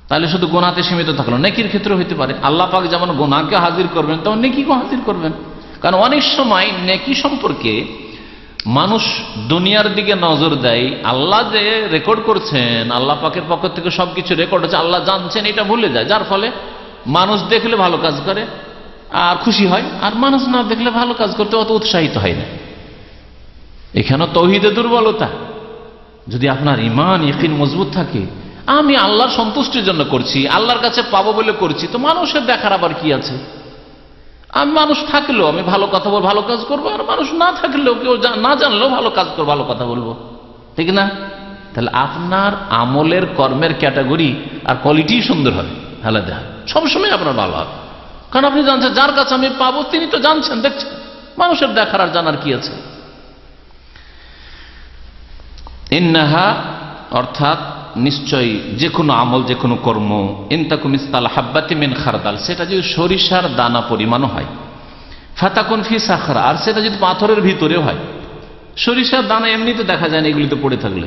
[SPEAKER 2] তাহলে শুধু গুনাহতে সীমিত থাকলো, নেকির ক্ষেত্রে হইতে পারে। আল্লাহ পাক যেমন গুনাহকে হাজির করবেন তেমন নেকিকেও হাজির করবেন। কারণ অনেক সময় নেকি সম্পর্কে মানুষ দুনিয়ার দিকে নজর দেয়, আল্লাহ যে রেকর্ড করছেন, আল্লাহ পাকের পক্ষ থেকে সবকিছু রেকর্ড হচ্ছে, আল্লাহ জানছেন, এটা ভুলে যায়। যার ফলে মানুষ দেখলে ভালো কাজ করে আর খুশি হয়, আর মানুষ না দেখলে ভালো কাজ করতে অত উৎসাহিত হয় না। এখানেও তাওহীদে দুর্বলতা। যদি আপনার ঈমান ইয়াকিন মজবুত থাকে, আমি আল্লাহর সন্তুষ্টির জন্য করছি, আল্লাহর কাছে পাবো বলে করছি, তো মানুষের দেখার আবার কি আছে? আমি মানুষ থাকলেও আমি ভালো কথা বলবো, ভালো কাজ করবো, আর মানুষ না থাকলেও, কেউ না জানলেও ভালো কাজ করবো, ভালো কথা বলবো, ঠিক না? তাহলে আপনার আমলের কর্মের ক্যাটাগরি আর কোয়ালিটি সুন্দর হবে, আলাদা হবে, সবসময় আপনার ভালো হবে। কারণ আপনি জানছেন যার কাছে আমি পাবো তিনি তো জানছেন, দেখছেন, মানুষের দেখার আর জানার কি আছে? ইন্নাহা অর্থাৎ নিশ্চয়ই যে কোনো আমল, যে কোনো কর্ম, ইনতাকু মিসকাল হাব্বাতি মিন খারদাল, সেটা যদি সরিষার দানা পরিমাণও হয়, ফাতাকুন ফি সাখরা, আর সেটা যদি পাথরের ভিতরেও হয়। সরিষার দানা এমনিতে দেখা যায় না, এগুলিতে পড়ে থাকলে,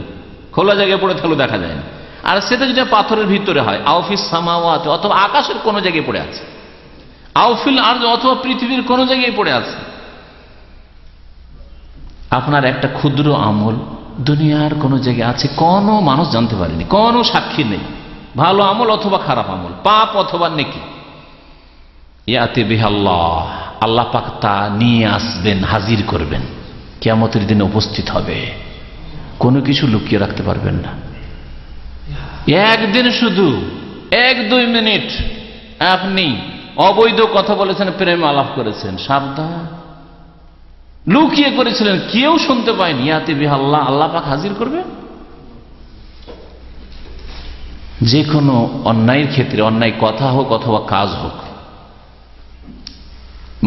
[SPEAKER 2] খোলা জায়গায় পড়ে থাকলেও দেখা যায় না। আর সেটা যদি পাথরের ভিতরে হয়, আউফিস সামাওয়াত, অথবা আকাশের কোনো জায়গায় পড়ে আছে, আউফিল আরজ, অথবা পৃথিবীর কোনো জায়গায় পড়ে আছে। আপনার একটা ক্ষুদ্র আমল দুনিয়ার কোন জায়গায় আছে, কোনো মানুষ জানতে পারেনি, কোনো সাক্ষী নেই, ভালো আমল অথবা খারাপ আমল, পাপ অথবা নেকি, ইয়াতি বিহাল্লাহ, আল্লাহ পাক তা নিয়ে আসবেন, হাজির করবেন, কিয়ামতের দিনে উপস্থিত হবে, কোনো কিছু লুকিয়ে রাখতে পারবেন না। একদিন শুধু 1-2 মিনিট আপনি অবৈধ কথা বলেছেন, প্রেম আলাপ করেছেন, সাবধান, লুকিয়ে করেছিলেন, কেউ শুনতে পায়নি, ইয়াতি বিহাল্লাহ, আল্লাহ পাক হাজির করবে। যে কোনো অন্যায়ের ক্ষেত্রে, অন্যায় কথা হোক অথবা কাজ হোক,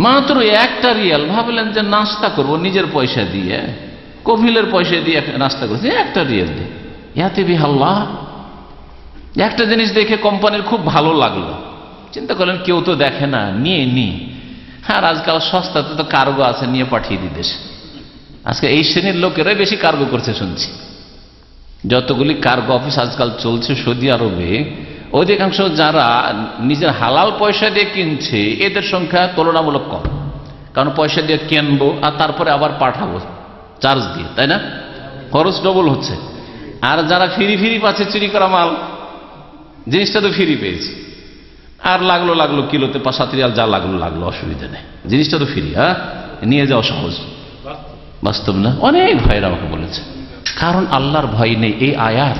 [SPEAKER 2] মাত্র 1টা রিয়াল, ভাবলেন যে নাস্তা করব নিজের পয়সা দিয়ে, কফিলের পয়সা দিয়ে নাস্তা করছি, 1টা রিয়াল দিয়ে, ইয়াতি বিহাল্লাহ। একটা জিনিস দেখে কোম্পানির খুব ভালো লাগলো, চিন্তা করলেন কেউ তো দেখে না, নিয়ে নি, আর আজকাল সস্তাতে তো কার্গো আছে, নিয়ে পাঠিয়ে দিই দেশে। আজকে এই শ্রেণীর লোকেরাই বেশি কার্গো করছে শুনছি। যতগুলি কার্গো অফিস আজকাল চলছে সৌদি আরবে, অধিকাংশ যারা নিজের হালাল পয়সা দিয়ে কিনছে, এদের সংখ্যা তুলনামূলক কম, কারণ পয়সা দিয়ে কিনবো আর তারপরে আবার পাঠাবো চার্জ দিয়ে, তাই না, খরচ ডবল হচ্ছে। আর যারা ফ্রি পাচ্ছে চুরি করা মাল, জিনিসটা তো ফ্রি পেয়েছে, আর লাগলো কিলোতে 5-7 রিয়াল, যা লাগলো অসুবিধা নেই, জিনিসটা তো ফ্রি, হ্যাঁ, নিয়ে যাওয়া সহজ। বাস্তব না? অনেক ভাইরা আমাকে বলেছে, কারণ আল্লাহর ভয় নেই। এই আয়াত,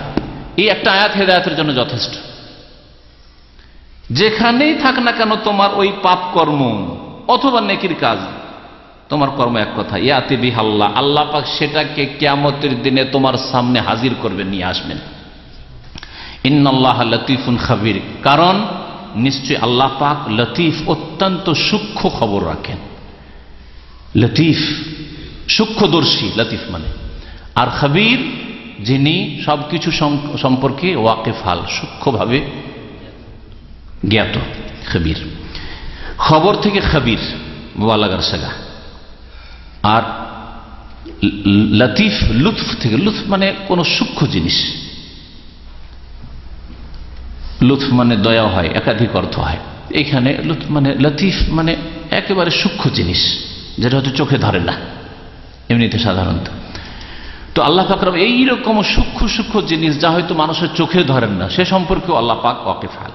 [SPEAKER 2] এই একটা আয়াত হেদায়েতের জন্য যথেষ্ট। যেখানেই থাক না কেন তোমার ওই পাপ কর্ম অথবা নেকির কাজ, তোমার কর্ম এক কথা, ইয়াতি বিহাল্লাহ, আল্লাহ পাক সেটাকে কিয়ামতের দিনে তোমার সামনে হাজির করবেন, নিয়ে আসবেন। ইন্নাল্লাহ লতীফুন খাবির, কারণ নিশ্চয় আল্লাহ পাক লতীফ, অত্যন্ত সূক্ষ্ম খবর রাখেন। লতীফ সূক্ষ্মদর্শী, লতীফ মানে, আর খাবির যিনি সবকিছু সম্পর্কে ওয়াকিফাল, সূক্ষ্মভাবে জ্ঞাত। খাবির খবর থেকে খাবির, মুবালাগার সাগা। আর লতীফ লুৎফ থেকে, লুৎফ মানে কোন সূক্ষ্ম জিনিস, লুৎফ মানে দয়া হয়, একাধিক অর্থ হয়। এখানে লুৎফ মানে, লতীফ মানে একেবারে সূক্ষ্ম জিনিস, যেটা হয়তো চোখে ধরে না এমনিতে সাধারণত। তো আল্লাহ পাক এইরকম সূক্ষ্ম জিনিস যা হয়তো মানুষের চোখে ধরেন না, সে সম্পর্কেও আল্লাহ পাক ওয়াকিফাল।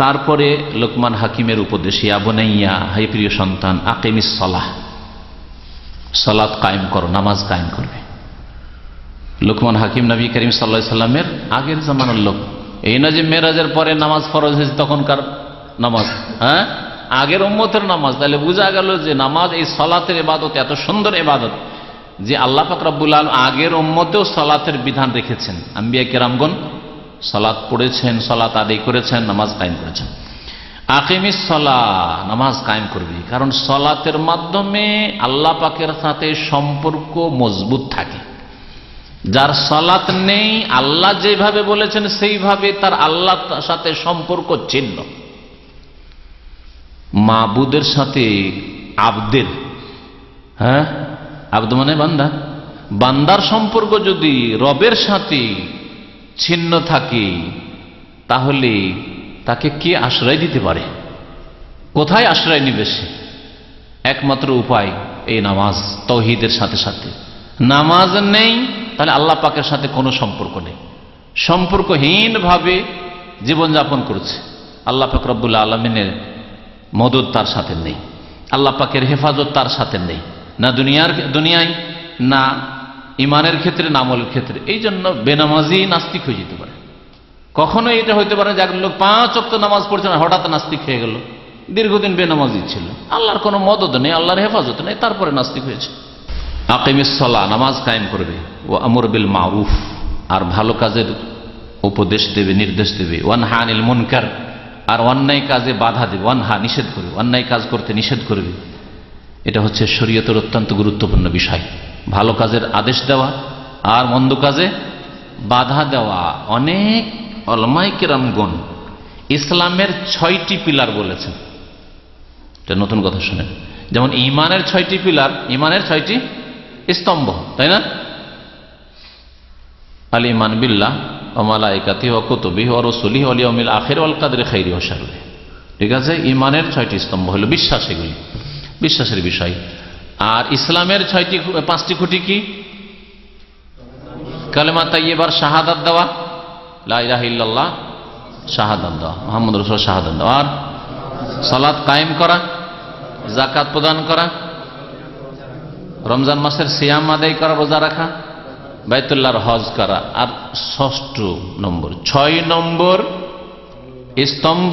[SPEAKER 2] তারপরে লোকমান হাকিমের উপদেশ, ইয়া বুনাইয়া, হে প্রিয় সন্তান, আকিমিস সালাহ, সালাত কায়েম করো, নামাজ কায়েম করবে। লোকমান হাকিম নবী করিম সাল্লাল্লাহু আলাইহি সাল্লামের আগের জামানার লোক, এই না যে মেরাজের পরে নামাজ ফরজ হয়েছে তখনকার নামাজ, হ্যাঁ, আগের উম্মতের নামাজ। তাহলে বোঝা গেল যে নামাজ, এই সালাতের ইবাদত এত সুন্দর ইবাদত যে আল্লাহ পাক রব্বুল আলামিন আগের উম্মতেও সালাতের বিধান রেখেছেন। আম্বিয়া কেরামগণ সালাত পড়েছেন, সালাত আদায় করেছেন, নামাজ কায়েম করেছেন। আকিমিস সালাহ, নামাজ কায়েম করবি, কারণ সালাতের মাধ্যমে আল্লাহ পাকের সাথে সম্পর্ক মজবুত থাকে। যার সালাত নেই, আল্লাহ যেভাবে বলেছেন সেইভাবে তার আল্লাহর সাথে সম্পর্ক ছিন্ন। মাবুদের সাথে আবদের, হ্যাঁ, আবদ মানে বান্দা, বান্দার সম্পর্ক যদি রবের সাথে ছিন্ন থাকে, তাহলে তাকে কে আশ্রয় দিতে পারে? কোথায় আশ্রয় নিবে সে? একমাত্র উপায় এই নামাজ। তাওহীদের সাথে সাথে নামাজ নেই, তাহলে আল্লাহ পাকের সাথে কোনো সম্পর্ক নেই, সম্পর্কহীন ভাবে জীবনযাপন করছে। আল্লাহ পাক রব্বুল আলামিনের মদদ তার সাথে নেই, আল্লাহ পাকের হেফাজত তার সাথে নেই, না দুনিয়ায়, না ইমানের ক্ষেত্রে, না আমলের ক্ষেত্রে। এই জন্য বেনামাজি নাস্তিক হয়ে যেতে পারে। কখনো এটা হইতে পারে যে লোক 5 ওয়াক্ত নামাজ পড়ছে না, হঠাৎ নাস্তিক হয়ে গেল, দীর্ঘদিন বেনামাজি ছিল, আল্লাহর কোনো মদদ নেই, আল্লাহর হেফাজত নেই, তারপরে নাস্তিক হয়েছে। আকিমিস সালাহ, নামাজ কায়েম করবে। ও আমর বিল মারুফ, আর ভালো কাজের উপদেশ দেবে, নির্দেশ দেবে। ওয়ানহা আনিল মুনকার, আর অন্যায় কাজে বাধা দেবে। ওয়ানহা নিষেধ করবে, অন্যায় কাজ করতে নিষেধ করবে। এটা হচ্ছে শরীয়তের অত্যন্ত গুরুত্বপূর্ণ বিষয়, ভালো কাজের আদেশ দেওয়া আর মন্দ কাজে বাধা দেওয়া। অনেক উলামায়ে কেরামগণ ইসলামের 6টি পিলার বলেছেন। এটা নতুন কথা শুনেন। যেমন ঈমানের 6টি পিলার, ঈমানের 6টি স্তম্ভ, তাই না? আল ঈমান বিল্লাহ ওয়া মালাইকাতিহি ওয়া কুতুবিহি ওয়া রুসুলিহি ওয়াল ইয়াউমিল আখির ওয়াল কদরি খাইরিহি ওয়া শাররিহি। ঠিক আছে, ঈমানের 6টি স্তম্ভ হলো বিশ্বাস, এগুলি বিশ্বাসের বিষয়। আর ইসলামের 5টি খুঁটি কি? কালেমা তাইয়্যিবার শাহাদাত দেওয়া, লা ইলাহা ইল্লাল্লাহ শাহাদাত দেওয়া, মুহাম্মদ রাসূলুল্লাহ শাহাদাত দেওয়া। আর সালাত কায়েম করা, যাকাত প্রদান করা, রমজান মাসের সিয়াম আদায় করা, রোজা রাখা, বাইতুল্লাহর হজ করা। আর 6 নম্বর স্তম্ভ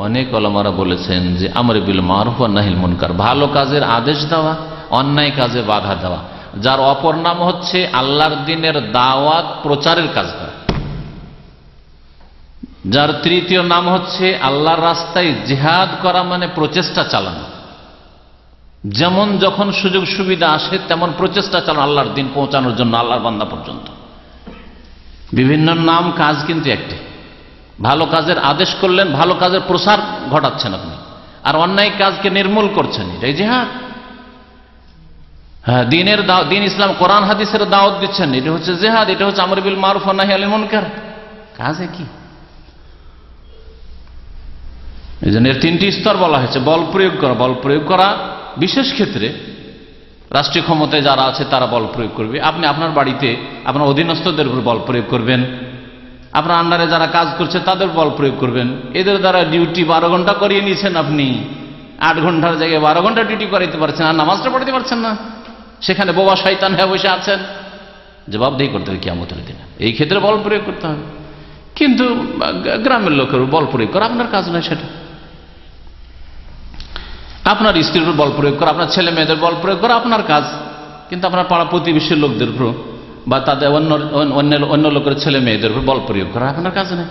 [SPEAKER 2] অনেক ওলামারা বলেছেন যে আমর বিল মারুফ ওয়া নাহিল মুনকার, ভালো কাজের আদেশ দেওয়া, অন্যায় কাজে বাধা দেওয়া, যার অপর নাম হচ্ছে আল্লাহর দ্বীনের দাওয়াত প্রচারের কাজ করা, যার তৃতীয় নাম হচ্ছে আল্লাহর রাস্তায় জিহাদ করা, মানে প্রচেষ্টা চালানো। যেমন যখন সুযোগ সুবিধা আসে তেমন প্রচেষ্টা চালানো আল্লাহর দ্বীন পৌঁছানোর জন্য, আল্লাহর বান্দা পর্যন্ত। বিভিন্ন নাম, কাজ কিন্তু একটি। ভালো কাজের আদেশ করলেন, ভালো কাজের প্রসার ঘটাচ্ছেন আপনি, আর অন্যায় কাজকে নির্মূল করছেন, এটাই জিহাদ। হ্যাঁ, দিন ইসলাম কোরআন হাদিসের দাওয়াত দিচ্ছেন, এটা হচ্ছে জিহাদ। এটা হচ্ছে আমর বিল মারুফ ওয়া নাহি আনিল মুনকার। কাজে কি? এই জন্য এর 3টি স্তর বলা হয়েছে। বল প্রয়োগ করা, বল প্রয়োগ করা বিশেষ ক্ষেত্রে রাষ্ট্রীয় ক্ষমতায় যারা আছে তারা বল প্রয়োগ করবে। আপনি আপনার বাড়িতে আপনার অধীনস্থদের উপর বল প্রয়োগ করবেন, আপনার আন্ডারে যারা কাজ করছে তাদের বল প্রয়োগ করবেন। এদের দ্বারা ডিউটি 12 ঘন্টা করিয়ে নিয়েছেন আপনি, 8 ঘন্টার জায়গায় 12 ঘন্টা ডিউটি করাইতে পারছেন, আর নামাজটা পড়তে পারছেন না, সেখানে বোবা শয়তান হয়ে বসে আছেন, জবাবদিহি করতে হবে কিয়ামতের দিনে। এই ক্ষেত্রে বল প্রয়োগ করতে হবে। কিন্তু গ্রামের লোকের বল প্রয়োগ করা আপনার কাজ নয়, সেটা আপনার স্ত্রীর উপর বল প্রয়োগ করা, আপনার ছেলে মেয়েদের বল প্রয়োগ করা আপনার কাজ, কিন্তু আপনার পাড়া প্রতিবেশীর লোকদের উপর বা তাদের অন্য লোকের ছেলে মেয়েদের উপর বল প্রয়োগ করা আপনার কাজ নেই।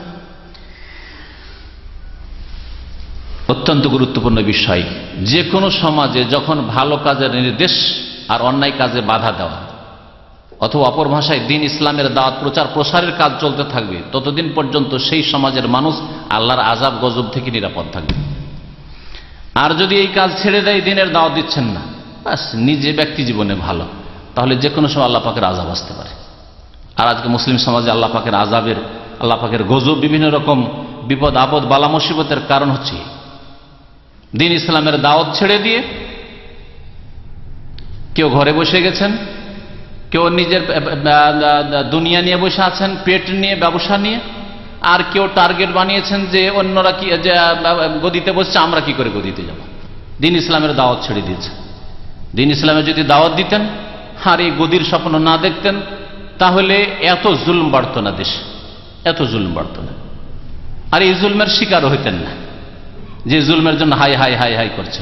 [SPEAKER 2] অত্যন্ত গুরুত্বপূর্ণ বিষয়। যে কোনো সমাজে যখন ভালো কাজের নির্দেশ আর অন্যায় কাজে বাধা দেওয়া, অথবা অপর ভাষায় দিন ইসলামের দাওয়াত প্রচার প্রসারের কাজ চলতে থাকবে, ততদিন পর্যন্ত সেই সমাজের মানুষ আল্লাহর আযাব গজব থেকে নিরাপদ থাকবে। আর যদি এই কাজ ছেড়ে দেয়, দিনের দাওয়াত দিচ্ছেন না, বাস নিজে ব্যক্তি জীবনে ভালো, তাহলে যে কোনো সময় আল্লাহ পাকের আযাব আসতে পারে। আর আজকে মুসলিম সমাজে আল্লাহ পাকের আযাবের, আল্লাহ পাকের গজব, বিভিন্ন রকম বিপদ আপদ বালা মুসিবতের কারণ হচ্ছে দিন ইসলামের দাওয়াত ছেড়ে দিয়ে কেউ ঘরে বসে গেছেন, কেউ নিজের দুনিয়া নিয়ে বসে আছেন, পেট নিয়ে, ব্যবসা নিয়ে, আর কেউ টার্গেট বানিয়েছেন যে অন্যরা কি গদিতে বসছে, আমরা কি করে গদিতে যাব। দিন ইসলামের দাওয়াত ছেড়ে দিয়েছে। দিন ইসলামে যদি দাওয়াত দিতেন আর এই গদির স্বপ্ন না দেখতেন, তাহলে এত জুলম বাড়ত না দেশে, এত জুলম বাড়ত না, আর এই জুলমের শিকারও হইতেন না, যে জুলমের জন্য হাই হাই হাই হাই করছে।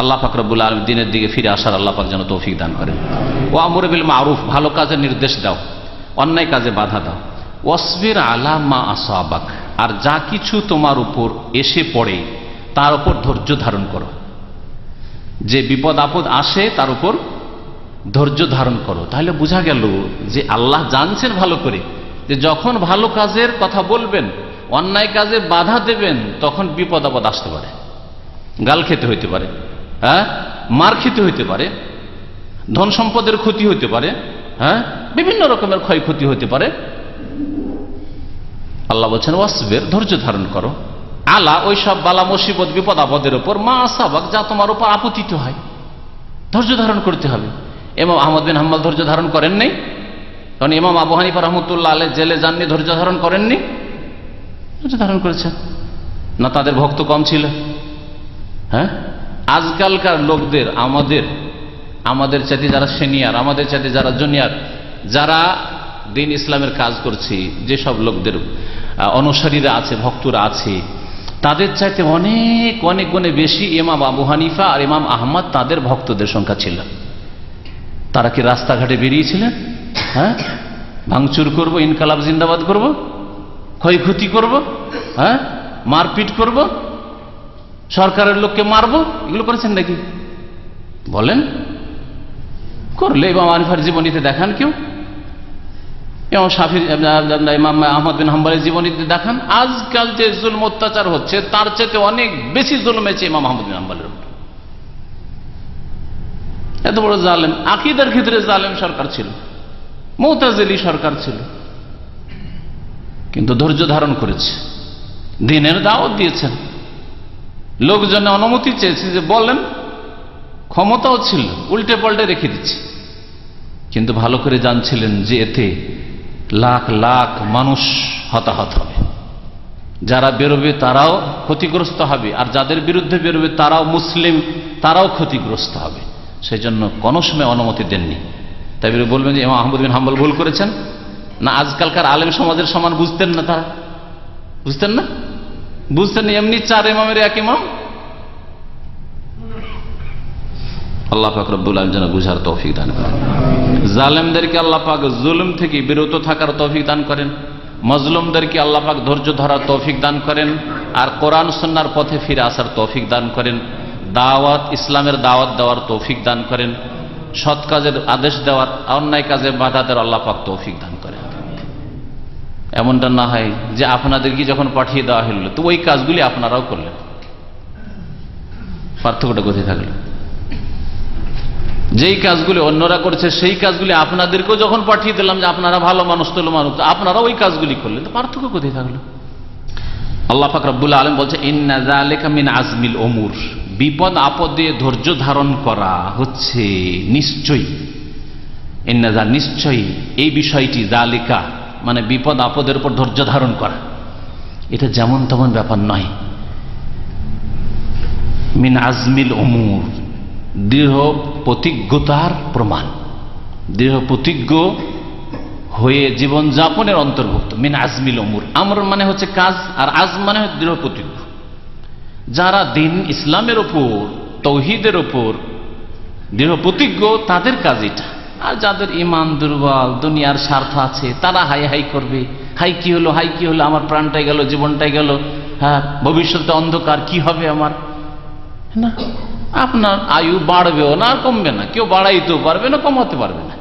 [SPEAKER 2] আল্লাহ পাক রব্বুল আলামিন দিনের দিকে ফিরে আসার আল্লাহ পাক যেন তৌফিক দান করেন। ও আমর বিল মারুফ, ভালো কাজের নির্দেশ দাও, অন্যায় কাজে বাধা দাও। ওয়াসবির আলা মা আসাবাক, আর যা কিছু তোমার উপর এসে পড়ে তার উপর ধৈর্য ধারণ করো। যে বিপদ আপদ আসে তার উপর ধৈর্য ধারণ করো। তাহলে বোঝা গেল যে আল্লাহ জানছেন ভালো করে যে যখন ভালো কাজের কথা বলবেন, অন্যায় কাজে বাধা দেবেন, তখন বিপদ আপদ আসতে পারে, গাল খেতে হইতে পারে, হ্যাঁ, মার খেতে হইতে পারে, ধন সম্পদের ক্ষতি হইতে পারে, হ্যাঁ, বিভিন্ন রকমের ক্ষয়ক্ষতি হতে পারে। আল্লাহ বলছেন ওয়াসবির, ধৈর্য ধারণ করো, আলা ওই সব বালা মুসিবত বিপদ আপদের উপর, মা আসাবাক, যা তোমার উপর আপতিত হয়, ধৈর্য ধারণ করতে হবে। ইমাম আহমদ বিন হাম্বল ধৈর্য ধারণ করেন নাই, কারণ ইমাম আবু হানিফা রাহমাতুল্লাহ আলাইহি জেলে যাননি, ধৈর্য ধারণ করেননি, ধৈর্য ধারণ করেছেন না। তাদের ভক্ত কম ছিল? হ্যাঁ, আজকালকার লোকদের আমাদের চাইতে যারা সিনিয়র, আমাদের চাইতে যারা জুনিয়র, যারা দিন ইসলামের কাজ করছি, যেসব লোকদের অনুসারীরা আছে, ভক্তরা আছে, তাদের চাইতে অনেক অনেক গুণে বেশি ইমাম আবু হানিফা আর ইমাম আহমদ তাদের ভক্তদের সংখ্যা ছিল। তারা কি রাস্তাঘাটে বেরিয়েছিলেন? হ্যাঁ, ভাঙচুর করব, ইনকালাব জিন্দাবাদ করব, ক্ষয়ক্ষতি করব, হ্যাঁ, মারপিট করব, সরকারের লোককে মারবো, এগুলো করেছেন নাকি? বলেন, করলে ইমাম হানিফার জীবনীতে দেখান কেউ? ইমাম শাফিঈ, ইমাম আহমদ বিন হাম্বলের জীবনীতে দেখান আজকাল যে জুলম অত্যাচার হচ্ছে তার চেয়ে অনেক বেশি জুলম হয়েছে ইমাম আহমদ বিন হাম্বলের উপর। এত বড় জালেম, আকীদার ক্ষেত্রে জালেম সরকার ছিল, মুতাজিলি সরকার ছিল, কিন্তু ধৈর্য ধারণ করেছে, দিনের দাওয়াত দিয়েছেন, লোকজনে অনুমতি চেয়েছে যে বলেন, ক্ষমতাও ছিল, উল্টে পাল্টে রেখে দিচ্ছে, কিন্তু ভালো করে জানছিলেন যে এতে লাখ লাখ মানুষ হতাহত হবে, যারা বেরোবে তারাও ক্ষতিগ্রস্ত হবে, আর যাদের বিরুদ্ধে বেরোবে তারাও মুসলিম, তারাও ক্ষতিগ্রস্ত হবে। সেই জন্য কোনো সময় অনুমতি দেননি। তাই বলবেন যে ইমাম আহমদ বিন হাম্বল ভুল করেছেন? না, আজকালকার আলেম সমাজের সমান বুঝতেন না, তারা বুঝতেন না, বুঝতেন না, এমনি চার ইমামের এক ইমাম। আল্লাহ পাক রব্বুল আলামিন যেন বুঝার তৌফিক দান করেন। জালেমদেরকে আল্লাহ পাক জুলুম থেকে বিরত থাকার তৌফিক দান করেন, মজলুমদেরকে আল্লাহ পাক ধৈর্য ধরার তৌফিক দান করেন, আর কোরআন সুন্নাহর পথে ফিরে আসার তৌফিক দান করেন, দাওয়াত ইসলামের দাওয়াত দেওয়ার তৌফিক দান করেন, সৎ কাজের আদেশ দেওয়ার, অন্যায় কাজে বাধা দেওয়ার আল্লাহ পাক তৌফিক দান করেন। এমনটা না হয় যে আপনাদেরকে যখন পাঠিয়ে দেওয়া হলো তো ওই কাজগুলি আপনারাও করলেন, পার্থক্যটা কোথায় থাকলো? যেই কাজগুলি অন্যরা করছে সেই কাজগুলি আপনাদেরকেও যখন পাঠিয়ে দিলাম যে আপনারা ভালো মানুষ, তোলো মানুষ, আপনারা ওই কাজগুলি করলেন, তো পার্থক্য কোথায় থাকলো? আল্লাহ পাক রব্বুল আলামিন বলছে ইন্না যালিকা মিন আজমিল উমুর, বিপদ আপদে ধৈর্য ধারণ করা হচ্ছে নিশ্চয়ই, ইন্না যা নিশ্চয়ই, এই বিষয়টি যালিকা মানে বিপদ আপদের উপর ধৈর্য ধারণ করা, এটা যেমন তেমন ব্যাপার নয়। মিন আজমিল উমুর, দৃঢ় প্রতিজ্ঞতার প্রমাণ, দৃঢ় প্রতিজ্ঞ হয়ে জীবন যাপনের অন্তর্ভুক্ত। মিন আজমিল উমুর, আমর মানে হচ্ছে কাজ, আর আজ মানে হচ্ছে দৃঢ় প্রতিজ্ঞ। যারা দিন ইসলামের উপর, তৌহিদের উপর দৃঢ় প্রতিজ্ঞ তাদের কাজ এটা। আর যাদের ইমান দুর্বল, দুনিয়ার স্বার্থ আছে, তারা হাই হাই করবে, হাই কি হলো, হাই কি হলো, আমার প্রাণটাই গেল, জীবনটাই গেল, হ্যাঁ ভবিষ্যতে অন্ধকার, কি হবে আমার। না, আপনার আয়ু বাড়বেও না, কমবে না, কেউ বাড়াইতেও পারবে না, কমাতে পারবে না।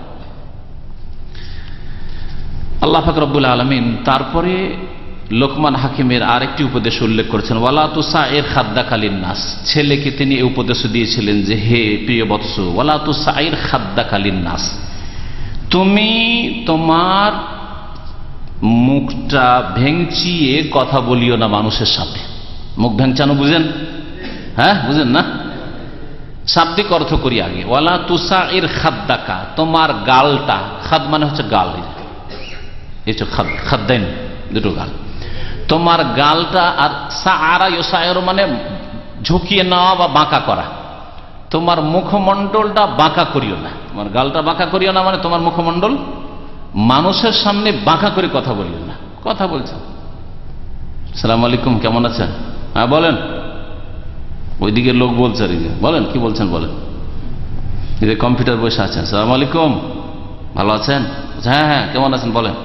[SPEAKER 2] আল্লাহ পাক রব্বুল আলামিন তারপরে লোকমান হাকিমের আরেকটি উপদেশ উল্লেখ করেছেন, ওয়ালা তুসাইর খাদ্দাকালিন নাস, ছেলেকে তিনি এই উপদেশ দিয়েছিলেন যে হে প্রিয় বৎস, ওয়ালা তুসাইর খাদ্দাকালিন নাস, তুমি তোমার মুখটা ভেঙচিয়ে কথা বলিও না মানুষের সাথে। মুখ ভেঙচানো বুঝেন? হ্যাঁ, বুঝেন না? শাব্দিক অর্থ করি আগে। ওয়ালা তুসাইর খাদ্দাকা, তোমার গালটা, খাদ মানে হচ্ছে গাল, এই তো খাদ্দাইন দুটো গাল, তোমার গালটা, আর সাআরা ইউসাইর মানে ঝুঁকিয়ে নেওয়া বা বাঁকা করা, তোমার মুখমণ্ডলটা বাঁকা করিও না। তোমার গালটা বাঁকা করিও না মানে তোমার মুখমণ্ডল মানুষের সামনে বাঁকা করে কথা বলিও না। কথা বলছেন, আসসালামু আলাইকুম, কেমন আছেন, হ্যাঁ বলেন, ওইদিকে লোক বলছে, আর বলেন কি বলছেন বলেন, এই যে কম্পিউটার বসে আছেন, আসসালামু আলাইকুম, ভালো আছেন, হ্যাঁ হ্যাঁ কেমন আছেন বলেন।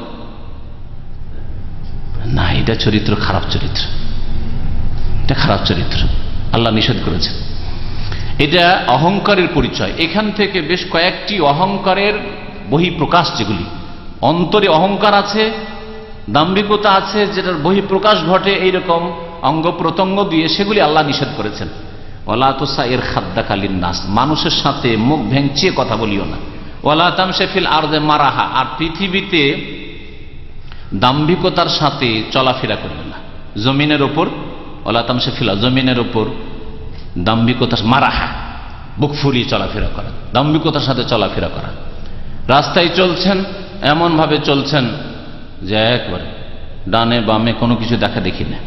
[SPEAKER 2] না, এটা চরিত্র, খারাপ চরিত্র, এটা খারাপ চরিত্র, আল্লাহ নিষেধ করেছেন। এটা অহংকারের পরিচয়। এখান থেকে বেশ কয়েকটি অহংকারের বহিঃপ্রকাশ, যেগুলি অন্তরে অহংকার আছে, দাম্ভিকতা আছে, যেটার বহিঃপ্রকাশ ঘটে এইরকম অঙ্গ প্রত্যঙ্গ দিয়ে, সেগুলি আল্লাহ নিষেধ করেছেন। ওয়ালা তুসাইর খাদ্দাকালিন নাস, মানুষের সাথে মুখ ভেঙচিয়ে কথা বলিও না। ওয়ালা তামশি ফিল আরদে মারাহা, আর পৃথিবীতে দাম্ভিকতার সাথে চলাফেরা করবে না। জমিনের ওপর ওয়ালা তামশি ফিল, জমিনের ওপর দাম্ভিকতার, মারাহা বুক ফুলিয়ে চলাফেরা করা, দাম্ভিকতার সাথে চলাফেরা করা। রাস্তায় চলছেন, এমন ভাবে চলছেন যে একবারে ডানে বামে কোনো কিছু দেখা দেখি না,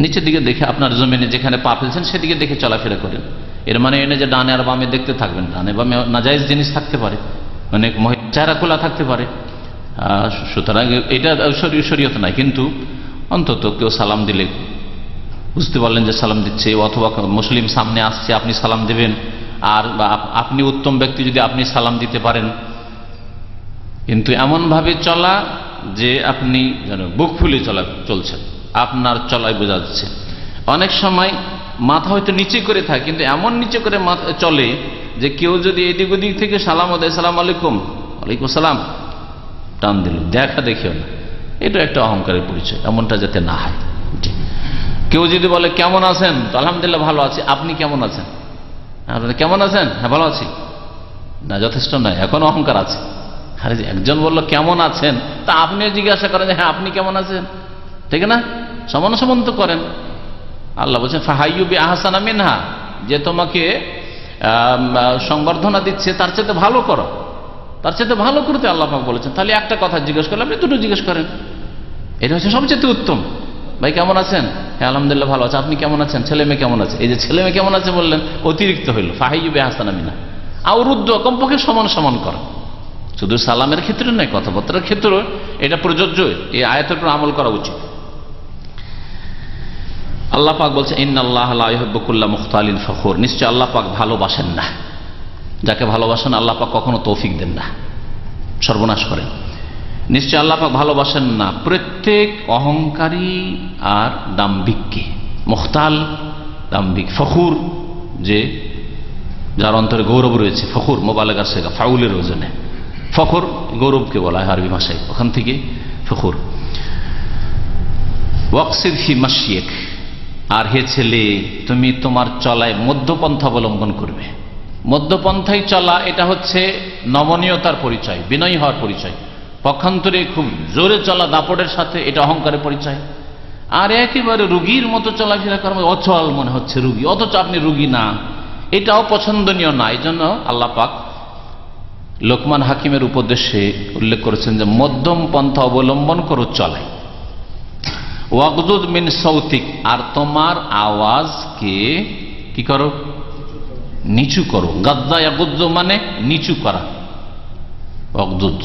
[SPEAKER 2] নিচের দিকে দেখে আপনার জমিনে যেখানে পা ফেলছেন সেদিকে দেখে চলাফেরা করেন। এর মানে এনে যে ডানে আর বামে দেখতে থাকবেন, ডানে বামে নাজায়েজ জিনিস থাকতে পারে, অনেক চেহারা খোলা থাকতে পারে, সুতরাং এটা শরীয়ত নাই। কিন্তু অন্তত কেউ সালাম দিলে বুঝতে পারলেন যে সালাম দিচ্ছে, অথবা মুসলিম সামনে আসছে আপনি সালাম দেবেন, আর আপনি উত্তম ব্যক্তি যদি আপনি সালাম দিতে পারেন। কিন্তু এমনভাবে চলা যে আপনি যেন বুক ফুলে চলছেন, আপনার চলায় বোঝা যাচ্ছে। অনেক সময় মাথা হয়তো নিচে করে থাকে, কিন্তু এমন নিচে করে মাথা চলে যে কেউ যদি এদিক ওদিক থেকে সালাম দেয়, সালাম আলাইকুম, ওয়ালাইকুম সালাম, টান দিল, দেখা দেখিও না, এটা একটা অহংকারের পরিচয়, এমনটা যাতে না হয়। কেউ যদি বলে কেমন আছেন, তো আলহামদুলিল্লাহ ভালো আছি, আপনি কেমন আছেন? কেমন আছেন? হ্যাঁ ভালো আছি, না যথেষ্ট নয়, এখন অহংকার আছে। আরে একজন বললো কেমন আছেন, তা আপনিও জিজ্ঞাসা করেন যে হ্যাঁ আপনি কেমন আছেন, ঠিক না? সমান সমান তো করেন। আল্লাহ বলছেন ফাহাইয়ু বি আহসানা মিনহা, যে তোমাকে সংবর্ধনা দিচ্ছে তার চাইতে ভালো করো, তার চাইতে ভালো করতে আল্লাহ পাক বলেছেন। তাহলে একটা কথা জিজ্ঞেস করলে আপনি দুটো জিজ্ঞেস করেন, এটা হচ্ছে সবচেয়ে উত্তম। ভাই কেমন আছেন? হ্যাঁ আলহামদুলিল্লাহ ভালো আছে, আপনি কেমন আছেন? ছেলে মেয়ে কেমন আছে? এই যে ছেলে মেয়ে কেমন আছে বললেন, অতিরিক্ত হইল। ফাহাইয়ু বি আহসানা মিনহা, আউরুদ্দ, কমপক্ষে সমান সমান করো। শুধু সালামের ক্ষেত্রে নয়, কথাবার্তার ক্ষেত্রে এটা প্রযোজ্য। এই আয়াতের উপর আমল করা উচিত। আল্লাহ পাক বলছে ইন্নাল্লাহা লা ইউহিব্বু কুল্লা মুখতালিন ফখুর, নিশ্চয় আল্লাহ পাক ভালোবাসেন না, যাকে ভালোবাসেন আল্লাহ পাক কখনো তৌফিক দেন না, সর্বনাশ করেন। নিশ্চয় আল্লাহ পাক ভালোবাসেন না প্রত্যেক অহংকারী আর দাম্ভিককে। মুখতাল দাম্ভিক, ফখুর যে যার অন্তরে গৌরব রয়েছে, ফখুর মোবালেগার সেগা, ফাউলের ওজনে ফখর, গৌরবকে বলা হয় আরবি ভাষায়, ওখান থেকে ফখুর। ওয়াকসিদ ফি মাশিয়েক, আর হে ছেলে তুমি তোমার চলায় মধ্যপন্থা অবলম্বন করবে। মধ্যপন্থায় চলা এটা হচ্ছে নমনীয়তার পরিচয়, বিনয়ী হওয়ার পরিচয়। পক্ষান্তরে খুব জোরে চলা দাপটের সাথে, এটা অহংকারের পরিচয়। আর একেবারে রুগীর মতো চলাফেরা করা, অচল মনে হচ্ছে রুগী, অথচ আপনি রুগী না, এটাও পছন্দনীয় না। এই জন্য আল্লাহ পাক লোকমান হাকিমের উপদেশে উল্লেখ করেছেন যে মধ্যম পন্থা অবলম্বন করো চলায়। ওয়াগদুদ মিন সৌতিক, আর তোমার আওয়াজকে কি করো? নিচু করো। গাদ্দা ইয়াগুদ্দু মানে নিচু করা। ওয়াগদুদ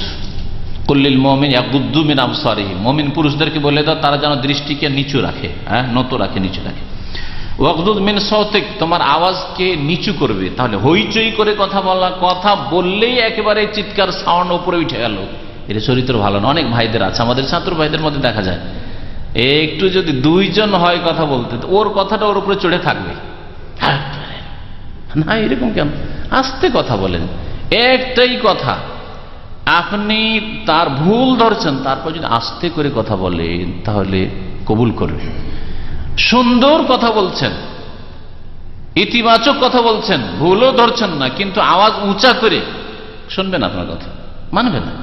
[SPEAKER 2] কুল্লিল মুমিন ইয়াগুদ্দু মিন আবসারিহিম, মুমিন পুরুষদেরকে বলে দাও তারা যেন দৃষ্টিকে নিচু রাখে, হ্যাঁ নত রাখে, নিচু রাখে। ওয়াগদুদ মিন সৌতিক, তোমার আওয়াজকে নিচু করবে। তাহলে হইচই করে কথা বলা, কথা বললেই একেবারে চিৎকার সাউন্ড উপরে উঠে গেল, এর চরিত্র ভালো না। অনেক ভাইদের আছে, আমাদের ছাত্র ভাইদের মধ্যে দেখা যায়, একটু যদি দুইজন হয় কথা বলতে, ওর কথাটা ওর উপরে চড়ে থাকবে। না এরকম কেন? আস্তে কথা বলেন, একটাই কথা, আপনি তার ভুল ধরছেন, তারপর যদি আস্তে করে কথা বলেন তাহলে কবুল করবে। সুন্দর কথা বলছেন, ইতিবাচক কথা বলছেন, ভুলও ধরছেন না, কিন্তু আওয়াজ উঁচা করে শুনবেন আপনার কথা, মানবে না,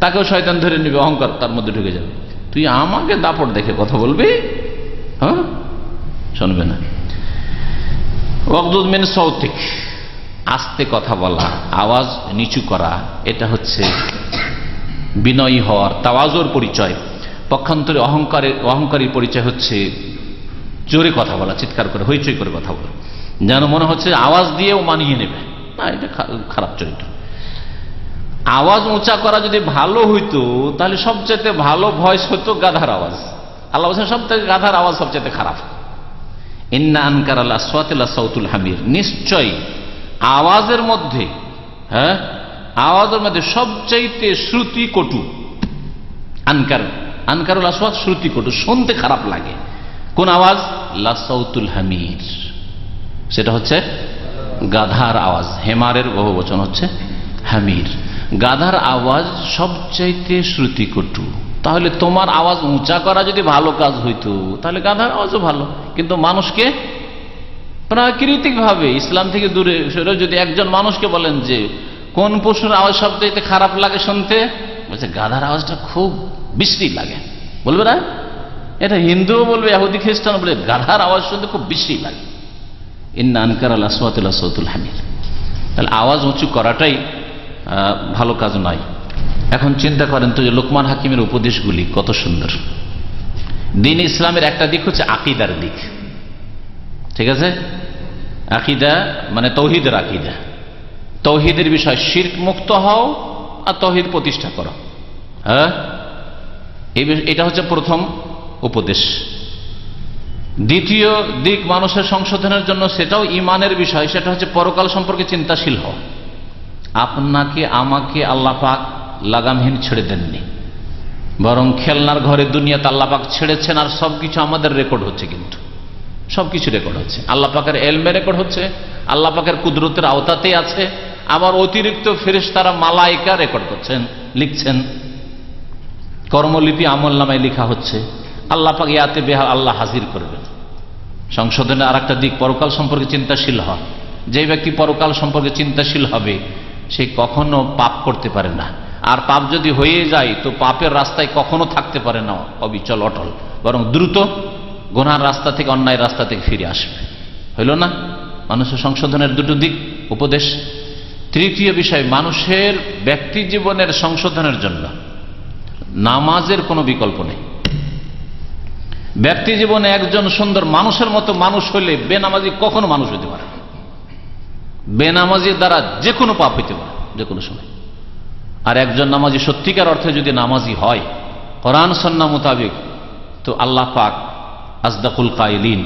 [SPEAKER 2] তাকেও শয়তান ধরে নেবে, অহংকার তার মধ্যে ঢুকে যাবে। তুই আমাকে দাপট দেখে কথা বলবি, হ্যাঁ শুনবে না। ওয়াগদুদ মিন সৌতিক, আস্তে কথা বলা, আওয়াজ নিচু করা, এটা হচ্ছে বিনয়ী হওয়ার, তাওয়াজুর পরিচয়। পক্ষান্তরে অহংকারী পরিচয় হচ্ছে জোরে কথা বলা, চিৎকার করে হইচই করে কথা বলা, যেন মনে হচ্ছে আওয়াজ দিয়েও মানিয়ে নেবে, না এটা খারাপ চরিত্র। আওয়াজ উঁচা করা যদি ভালো হইতো তাহলে সবচেয়ে ভালো ভয়েস হতো গাধার আওয়াজ। আল্লাহ বলছেন সব থেকে গাধার আওয়াজ সবচেয়ে খারাপ। ইন্না আনকারাল আসওয়াতি লাসাউতুল হামির, নিশ্চয় আওয়াজের মধ্যে, হ্যাঁ আওয়াজের মধ্যে সবচাইতে শ্রুতি কটু। আনকারুল আসওয়াত, শ্রুতি কটু, শুনতে খারাপ লাগে। কোন আওয়াজ? লাসাউতুল হামির, সেটা হচ্ছে গাধার আওয়াজ। হেমারের বহুবচন হচ্ছে হামির। গাধার আওয়াজ সবচাইতে শ্রুতিকটু। তাহলে তোমার আওয়াজ উঁচা করা যদি ভালো কাজ হইতো তাহলে গাধার আওয়াজও ভালো, কিন্তু মানুষকে প্রাকৃতিক ভাবে ইসলাম থেকে দূরে সরে যদি একজন মানুষকে বলেন যে কোন পশুর আওয়াজ সবচাইতে খারাপ লাগে শুনতে, বলছে গাধার আওয়াজটা খুব বিশ্রী লাগে, বলবে না? এটা হিন্দুও বলবে, ইহুদি খ্রিস্টান বলবে গাধার আওয়াজ শুনতে খুব বিশ্রী লাগে। ইন্না আনকারাল আসওয়াতি লাসাউতুল হামির। তাহলে আওয়াজ উঁচু করাটাই ভালো কাজ নয়। এখন চিন্তা করেন তো যে লোকমান হাকিমের উপদেশগুলি কত সুন্দর। দ্বীন ইসলামের একটা দিক হচ্ছে আকীদার দিক, ঠিক আছে? আকীদা মানে তাওহীদের আকীদা, তাওহীদের বিষয়, শিরক মুক্ত হও আর তাওহীদ প্রতিষ্ঠা করো, হ্যাঁ এটা হচ্ছে প্রথম উপদেশ। দ্বিতীয় দিক মানুষের সংশোধনের জন্য, সেটাও ইমানের বিষয়, সেটা হচ্ছে পরকাল সম্পর্কে চিন্তাশীল হও। আপনাকে আমাকে আল্লাহ পাক লাগামহীন ছেড়ে দেননি, বরং খেলনার ঘরে দুনিয়াতে আল্লাহ পাক ছেড়েছেন, আর সবকিছু আমাদের রেকর্ড হচ্ছে, কিন্তু সবকিছু রেকর্ড হচ্ছে। আল্লাহ পাকের এলমে রেকর্ড হচ্ছে, আল্লাহ পাকের কুদরতের আওতাতেই আছে, আবার অতিরিক্ত ফেরেশতারা মালায়েকা রেকর্ড করছেন, লিখছেন, কর্মলিপি আমলনামায় লেখা হচ্ছে, আল্লাহ পাক ইয়াতে বেহাল আল্লাহ হাজির করবেন। সংশোধনের আর একটা দিক, পরকাল সম্পর্কে চিন্তাশীল হয়। যে ব্যক্তি পরকাল সম্পর্কে চিন্তাশীল হবে সে কখনো পাপ করতে পারে না, আর পাপ যদি হয়ে যায় তো পাপের রাস্তায় কখনো থাকতে পারে না অবিচল অটল, বরং দ্রুত গুনার রাস্তা থেকে, অন্যায় রাস্তা থেকে ফিরে আসবে। হইল না মানুষের সংশোধনের দুটো দিক উপদেশ। তৃতীয় বিষয়, মানুষের ব্যক্তি জীবনের সংশোধনের জন্য নামাজের কোনো বিকল্প নেই। ব্যক্তি জীবনে একজন সুন্দর মানুষের মতো মানুষ হইলে বেনামাজি কখনো মানুষ হইতে পারে না। বেনামাজির দ্বারা যে কোনো পাপ হইতে পারে যে কোনো সময়। আর একজন নামাজি সত্যিকার অর্থে যদি নামাজি হয় কোরআন সুন্নাহ মোতাবেক, তো আল্লাহ পাক আসদাকুল কাইলিন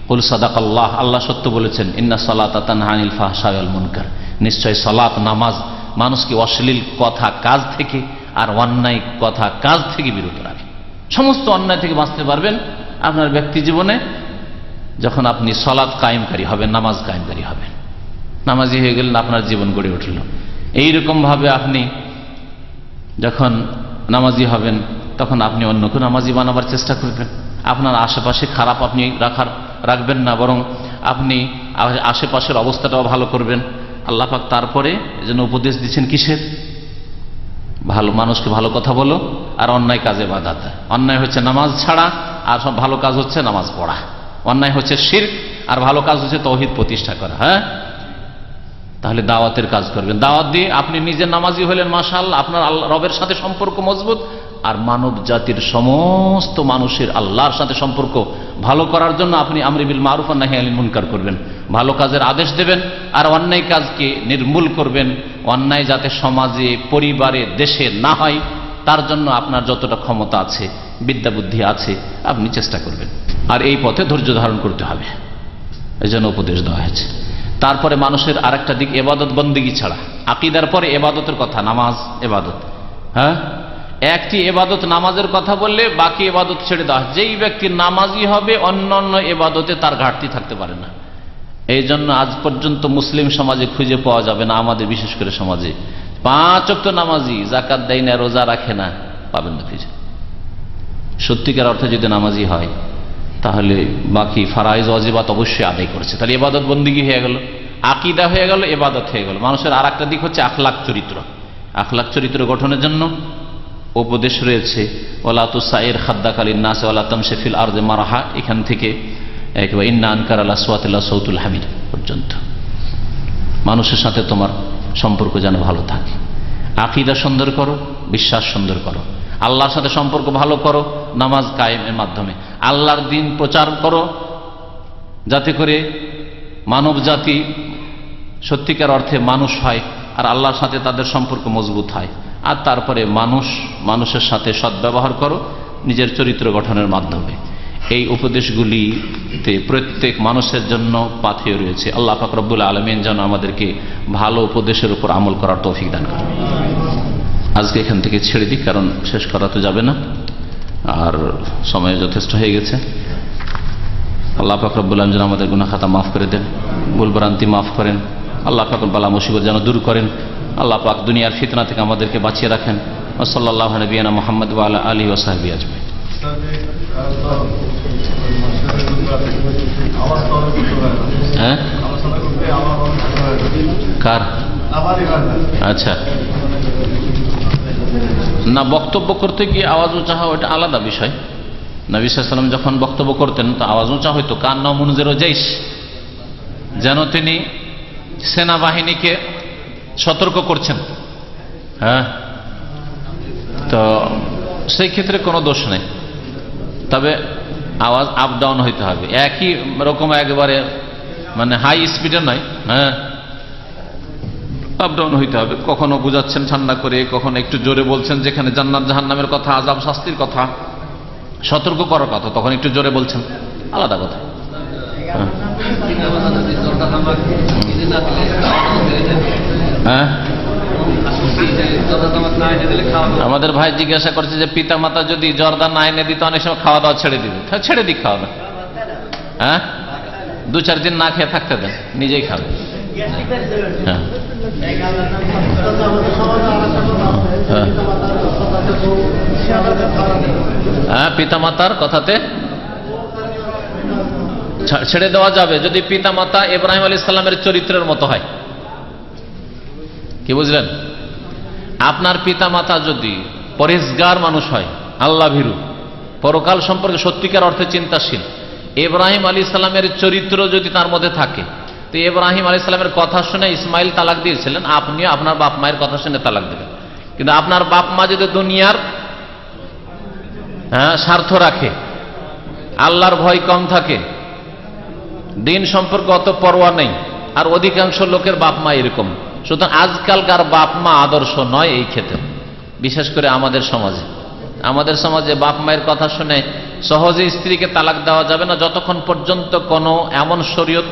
[SPEAKER 2] কুল সাদাকাল্লাহ, আল্লাহ সত্য বলেছেন, ইন্না সালাতা তানহা আনিল ফাহশাই ওয়াল মুনকার, নিশ্চয় সালাত নামাজ মানুষকে অশ্লীল কথা কাজ থেকে আর অন্যায় কথা কাজ থেকে বিরত রাখে। সমস্ত অন্যায় থেকে বাঁচতে পারবেন আপনার ব্যক্তি জীবনে যখন আপনি সালাত কায়েমকারী হবেন, নামাজ কায়েমকারী হবেন। নামাজি হয়ে গেলেন, আপনার জীবন গড়ে উঠল। এইরকম ভাবে আপনি যখন নামাজি হবেন তখন আপনি অন্যকে নামাজি বানাবার চেষ্টা করবেন। আপনার আশেপাশে খারাপ আপনি রাখবেন না, বরং আপনি আশেপাশের অবস্থাটাও ভালো করবেন। আল্লাহ পাক তারপরে এজন্য উপদেশ দিচ্ছেন কিসের? ভালো মানুষকে ভালো কথা বলো আর অন্যায় কাজে বাধা দেয়। অন্যায় হচ্ছে নামাজ ছাড়া, আর সব ভালো কাজ হচ্ছে নামাজ পড়া। অন্যায় হচ্ছে শিরক, আর ভালো কাজ হচ্ছে তাওহীদ প্রতিষ্ঠা করা। হ্যাঁ, তাহলে দাওয়াতের কাজ করবেন। দাওয়াত দিয়ে আপনি নিজে নামাজি হলেন, মাশাআল্লাহ, আপনার আল্লাহ রবের সাথে সম্পর্ক মজবুত, আর মানব জাতির সমস্ত মানুষের আল্লাহর সাথে সম্পর্ক ভালো করার জন্য আপনি আমরি বিল মারুফ ওয়া নাহি আনিল মুনকার করবেন, ভালো কাজের আদেশ দেবেন, আর অন্যায় কাজকে নির্মূল করবেন। অন্যায় যাতে সমাজে, পরিবারে, দেশে না হয় তার জন্য আপনার যতটা ক্ষমতা আছে, বিদ্যা বুদ্ধি আছে, আপনি চেষ্টা করবেন। আর এই পথে ধৈর্য ধারণ করতে হবে, এই জন্য উপদেশ দেওয়া হয়েছে। তারপরে মানুষের আরেকটা দিক, এবাদত বন্দেগী ছাড়া, আকীদার পরে এবাদতের কথা, নামাজ এবাদত। হ্যাঁ, একটি এবাদত নামাজের কথা বললে বাকি এবাদত ছেড়ে দেওয়া। যেই ব্যক্তি নামাজি হবে অন্যান্য এবাদতে তার ঘাটতি থাকতে পারে না। এই জন্য আজ পর্যন্ত মুসলিম সমাজে খুঁজে পাওয়া যাবে না, আমাদের বিশেষ করে সমাজে 5 ওয়াক্ত নামাজি, যাকাত দেয় না, রোজা রাখে না, পাবেন না খুঁজে। সত্যিকার অর্থে যদি নামাজি হয় তাহলে বাকি ফারাইজ ওয়াজিবাত অবশ্যই আদায় করেছে। তাহলে ইবাদত বন্দেগী হয়ে গেল, আকীদা হয়ে গেল, ইবাদত হয়ে গেল। মানুষের আর একটা দিক হচ্ছে আখলাক চরিত্র। আখলাক চরিত্র গঠনের জন্য উপদেশ রয়েছে, ওয়ালা তুসাইর খাদ্দাকা লিন্নাস ওয়ালা তামশি ফিল আরদি মারহা, এখান থেকে একেবারে ইন্না আনকারাল আসওয়াতি লাসাউতুল হামির পর্যন্ত। মানুষের সাথে তোমার সম্পর্ক যেন ভালো থাকে। আকীদা সুন্দর করো, বিশ্বাস সুন্দর করো, আল্লাহর সাথে সম্পর্ক ভালো করো নামাজ কায়েমের মাধ্যমে। আল্লাহর দ্বীন প্রচার করো যাতে করে মানব জাতি সত্যিকার অর্থে মানুষ হয়, আর আল্লাহর সাথে তাদের সম্পর্ক মজবুত হয়। আর তারপরে মানুষের সাথে সদ্ব্যবহার করো নিজের চরিত্র গঠনের মাধ্যমে। এই উপদেশগুলিতে প্রত্যেক মানুষের জন্য পাথেয় রয়েছে। আল্লাহ পাক রব্বুল আলামিন যেন আমাদেরকে ভালো উপদেশের উপর আমল করার তৌফিক দান করেন। আজকে এখান থেকে ছেড়ে দিই, কারণ শেষ করা তো যাবে না, আর সময় যথেষ্ট হয়ে গেছে। আল্লাহ পাক রব্বুল আলামিন যেন আমাদের গুনাহ খাতা মাফ করে দেন, ভুল ভ্রান্তি মাফ করেন। আল্লাহ পাক বালা মুসিবত যেন দূর করেন। আল্লাহ পাক দুনিয়ার ফিতনা থেকে আমাদেরকে বাঁচিয়ে রাখেন। সাল্লাল্লাহু আলা নবিয়িনা মুহাম্মদ ওয়া আলা আলিহি ওয়া সাহবিহি আজমাইন। হ্যাঁ, কার? আচ্ছা, না, বক্তব্য করতে গিয়ে আওয়াজ উঁচা হওয়া এটা আলাদা বিষয়। নবী সাল্লাল্লাহু আলাইহি ওয়াসাল্লাম যখন বক্তব্য করতেন তো আওয়াজ উঁচা হইতো, কান্না মুনজিরু জাইশ, যেন তিনি সেনাবাহিনীকে সতর্ক করছেন। হ্যাঁ, তো সেই ক্ষেত্রে কোনো দোষ নেই, তবে আওয়াজ আপ ডাউন হইতে হবে, একই রকম একেবারে মানে হাই স্পিডে নয়। হ্যাঁ, আপ ডাউন হইতে হবে। কখনো বুঝাচ্ছেন ঠান্ডা করে, কখনো একটু জোরে বলছেন, যেখানে জান্নাত জাহান্নামের কথা, আযাব শাস্তির কথা, সতর্ক করার কথা, তখন একটু জোরে বলছেন, আলাদা কথা। হ্যাঁ, আমাদের ভাই জিজ্ঞাসা করছে যে পিতা মাতা যদি জর্দা না এনে দিত অনেক সময় খাওয়া দাওয়া ছেড়ে দিবে। ছেড়ে দিক খাওয়া দাওয়া। হ্যাঁ, 2-4 দিন না খেয়ে থাকতে দেন, নিজেই খাবে। হ্যাঁ হ্যাঁ, পিতামাতার কথাতে ছেড়ে দেওয়া যাবে যদি পিতামাতা ইব্রাহিম আলাইহিস সালামের চরিত্রের মতো হয়। কি বুঝলেন? আপনার পিতামাতা যদি পরেজগার মানুষ হয়, আল্লাহ ভীরু, পরকাল সম্পর্কে সত্যিকার অর্থে চিন্তাশীল, ইব্রাহিম আলাইহিস সালামের চরিত্র যদি তার মধ্যে থাকে, তো ইব্রাহিম আলাইহিস সালামের কথা শুনে ইসমাইল তালাক দিয়েছিলেন, আপনিও আপনার বাপ মায়ের কথা শুনে তালাক দেবেন। কিন্তু আপনার বাপ মা যদি দুনিয়ার স্বার্থ রাখে, আল্লাহর ভয় কম থাকে, দিন সম্পর্কে অত পরোয়া নেই, আর অধিকাংশ লোকের বাপ মা এরকম। সুতরাং আজকালকার বাপ মা আদর্শ নয় এই ক্ষেত্রে, বিশেষ করে আমাদের সমাজে বাপ মায়ের কথা শুনে সহজে স্ত্রীকে তালাক দেওয়া যাবে না যতক্ষণ পর্যন্ত কোনো এমন শরীয়ত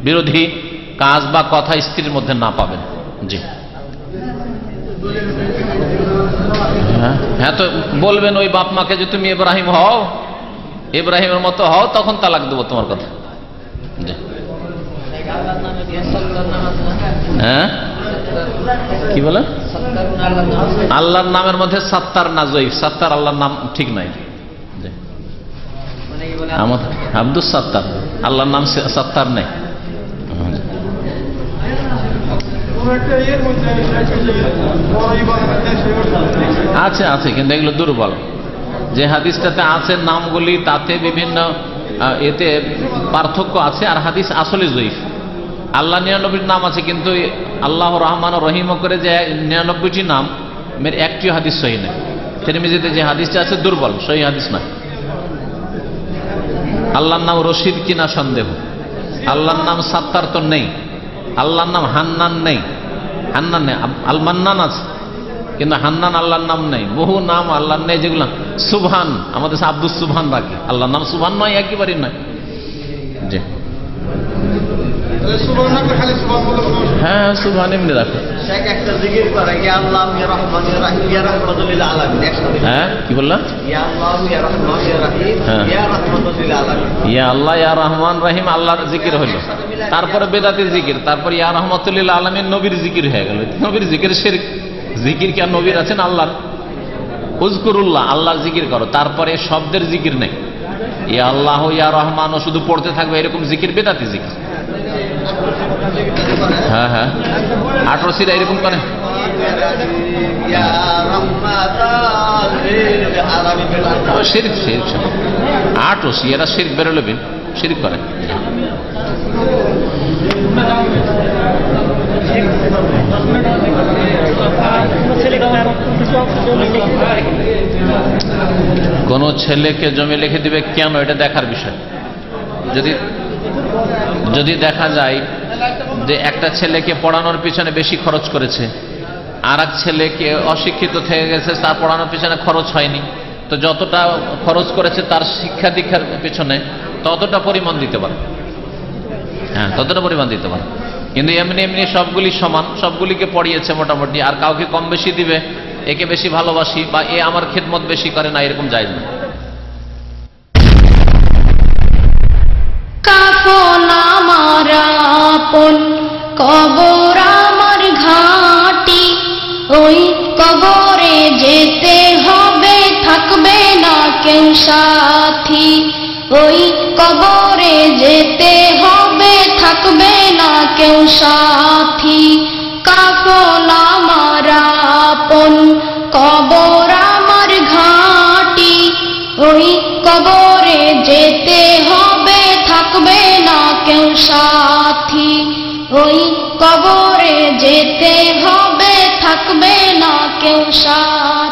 [SPEAKER 2] বিরোধী কাজ বা কথা স্ত্রীর মধ্যে না পাবেন। জি হ্যাঁ, তো বলবেন ওই বাপ মাকে যে তুমি ইব্রাহিম হও, ইব্রাহিমের মতো হও, তখন তালাক দেবো তোমার কথা। জি হ্যাঁ, কি বলে? আল্লাহর নামের মধ্যে সাত্তার না জয়ীফ, সাত্তার আল্লাহর নাম ঠিক নাই। আব্দুস সাত্তার, আল্লাহর নাম সাত্তার নেই। আছে আছে, কিন্তু এগুলো দুর্বল। যে হাদিসটাতে আছে নামগুলি, তাতে বিভিন্ন এতে পার্থক্য আছে, আর হাদিস আসলে জয়ীফ। আল্লাহ 99 নাম আছে, কিন্তু আল্লাহ রহমান রহিম করে যে 99টি নাম মের একটিও হাদিস সহি নেই। তিরমিজিতে যে হাদিসটা আছে দুর্বল, সহি হাদিস না। আল্লাহর নাম রশিদ কিনা সন্দেহ, আল্লাহর নাম সাত্তার তো নেই, আল্লাহর নাম হান্নান নেই, হান্নান নেই, আল মান্নান আছে, কিন্তু হান্নান আল্লাহর নাম নেই। বহু নাম আল্লাহর নেই, যেগুলো সুবহান, আমাদের আব্দুস সুবহান রাখে, আল্লাহর নাম সুবহান নয়, একেবারেই নয়। জি হ্যাঁ, সুবহান এমনি রাখে। হ্যাঁ, কি বললাম? ইয়া আল্লাহ ইয়া রহমান রহিম, আল্লাহর জিকির হইল, তারপরে বেদাতের জিকির, তারপর ইয়া রহমাতুল্লিল আলামিন নবীর জিকির হয়ে গেল। নবীর জিকির শিরক। জিকির কি আর নবীর আছেন? আল্লাহর। উযকুরুল্লাহ, আল্লাহর জিকির করো, তারপরে শব্দের জিকির নেই। ইয়া আল্লাহ ইয়া রহমান ও শুধু পড়তে থাকবে, এরকম জিকির বেদাতি জিকির। হ্যাঁ হ্যাঁ, আটরসিরা এরকম করে। শিরক শিরক, আটরসি এরা শিরক বেরোলেবেন, শিরক করে। কোন ছেলেকে জমি লিখে দিবে কেন, এটা দেখার বিষয়। যদি দেখা যায় যে একটা ছেলেকে পড়ানোর পিছনে বেশি খরচ করেছে, আর এক ছেলেকে অশিক্ষিত থেকে গেছে, তার পড়ানোর পিছনে খরচ হয়নি, তো যতটা খরচ করেছে তার শিক্ষা দীক্ষার পিছনে ততটা পরিমাণ দিতে পারে। হ্যাঁ, ততটা পরিমাণ দিতে পারে। কিন্তু এমনি এমনি সবগুলি সমান, সবগুলিকে পড়িয়েছে মোটামুটি, আর কাউকে কম বেশি দিবে, একে বেশি ভালোবাসি বা এ আমার খেদমত বেশি করে না, এরকম জায়েজ না।
[SPEAKER 3] কাফন আমার আপন, কবর আমার ঘাঁটি, ওই কবরে যেতে হবে, থাকবে না কেউ সাথী। ওই কবরে যেতে হবে, থাকবে না কেউ সাথী। কাফন আমার আপন, কবর আমার ঘাঁটি, ওই কবরে যেতে হবে, থাকবে না কেউ সাথী। ওই কবরে যেতে হবে, থাকবে না কেউ সাথী।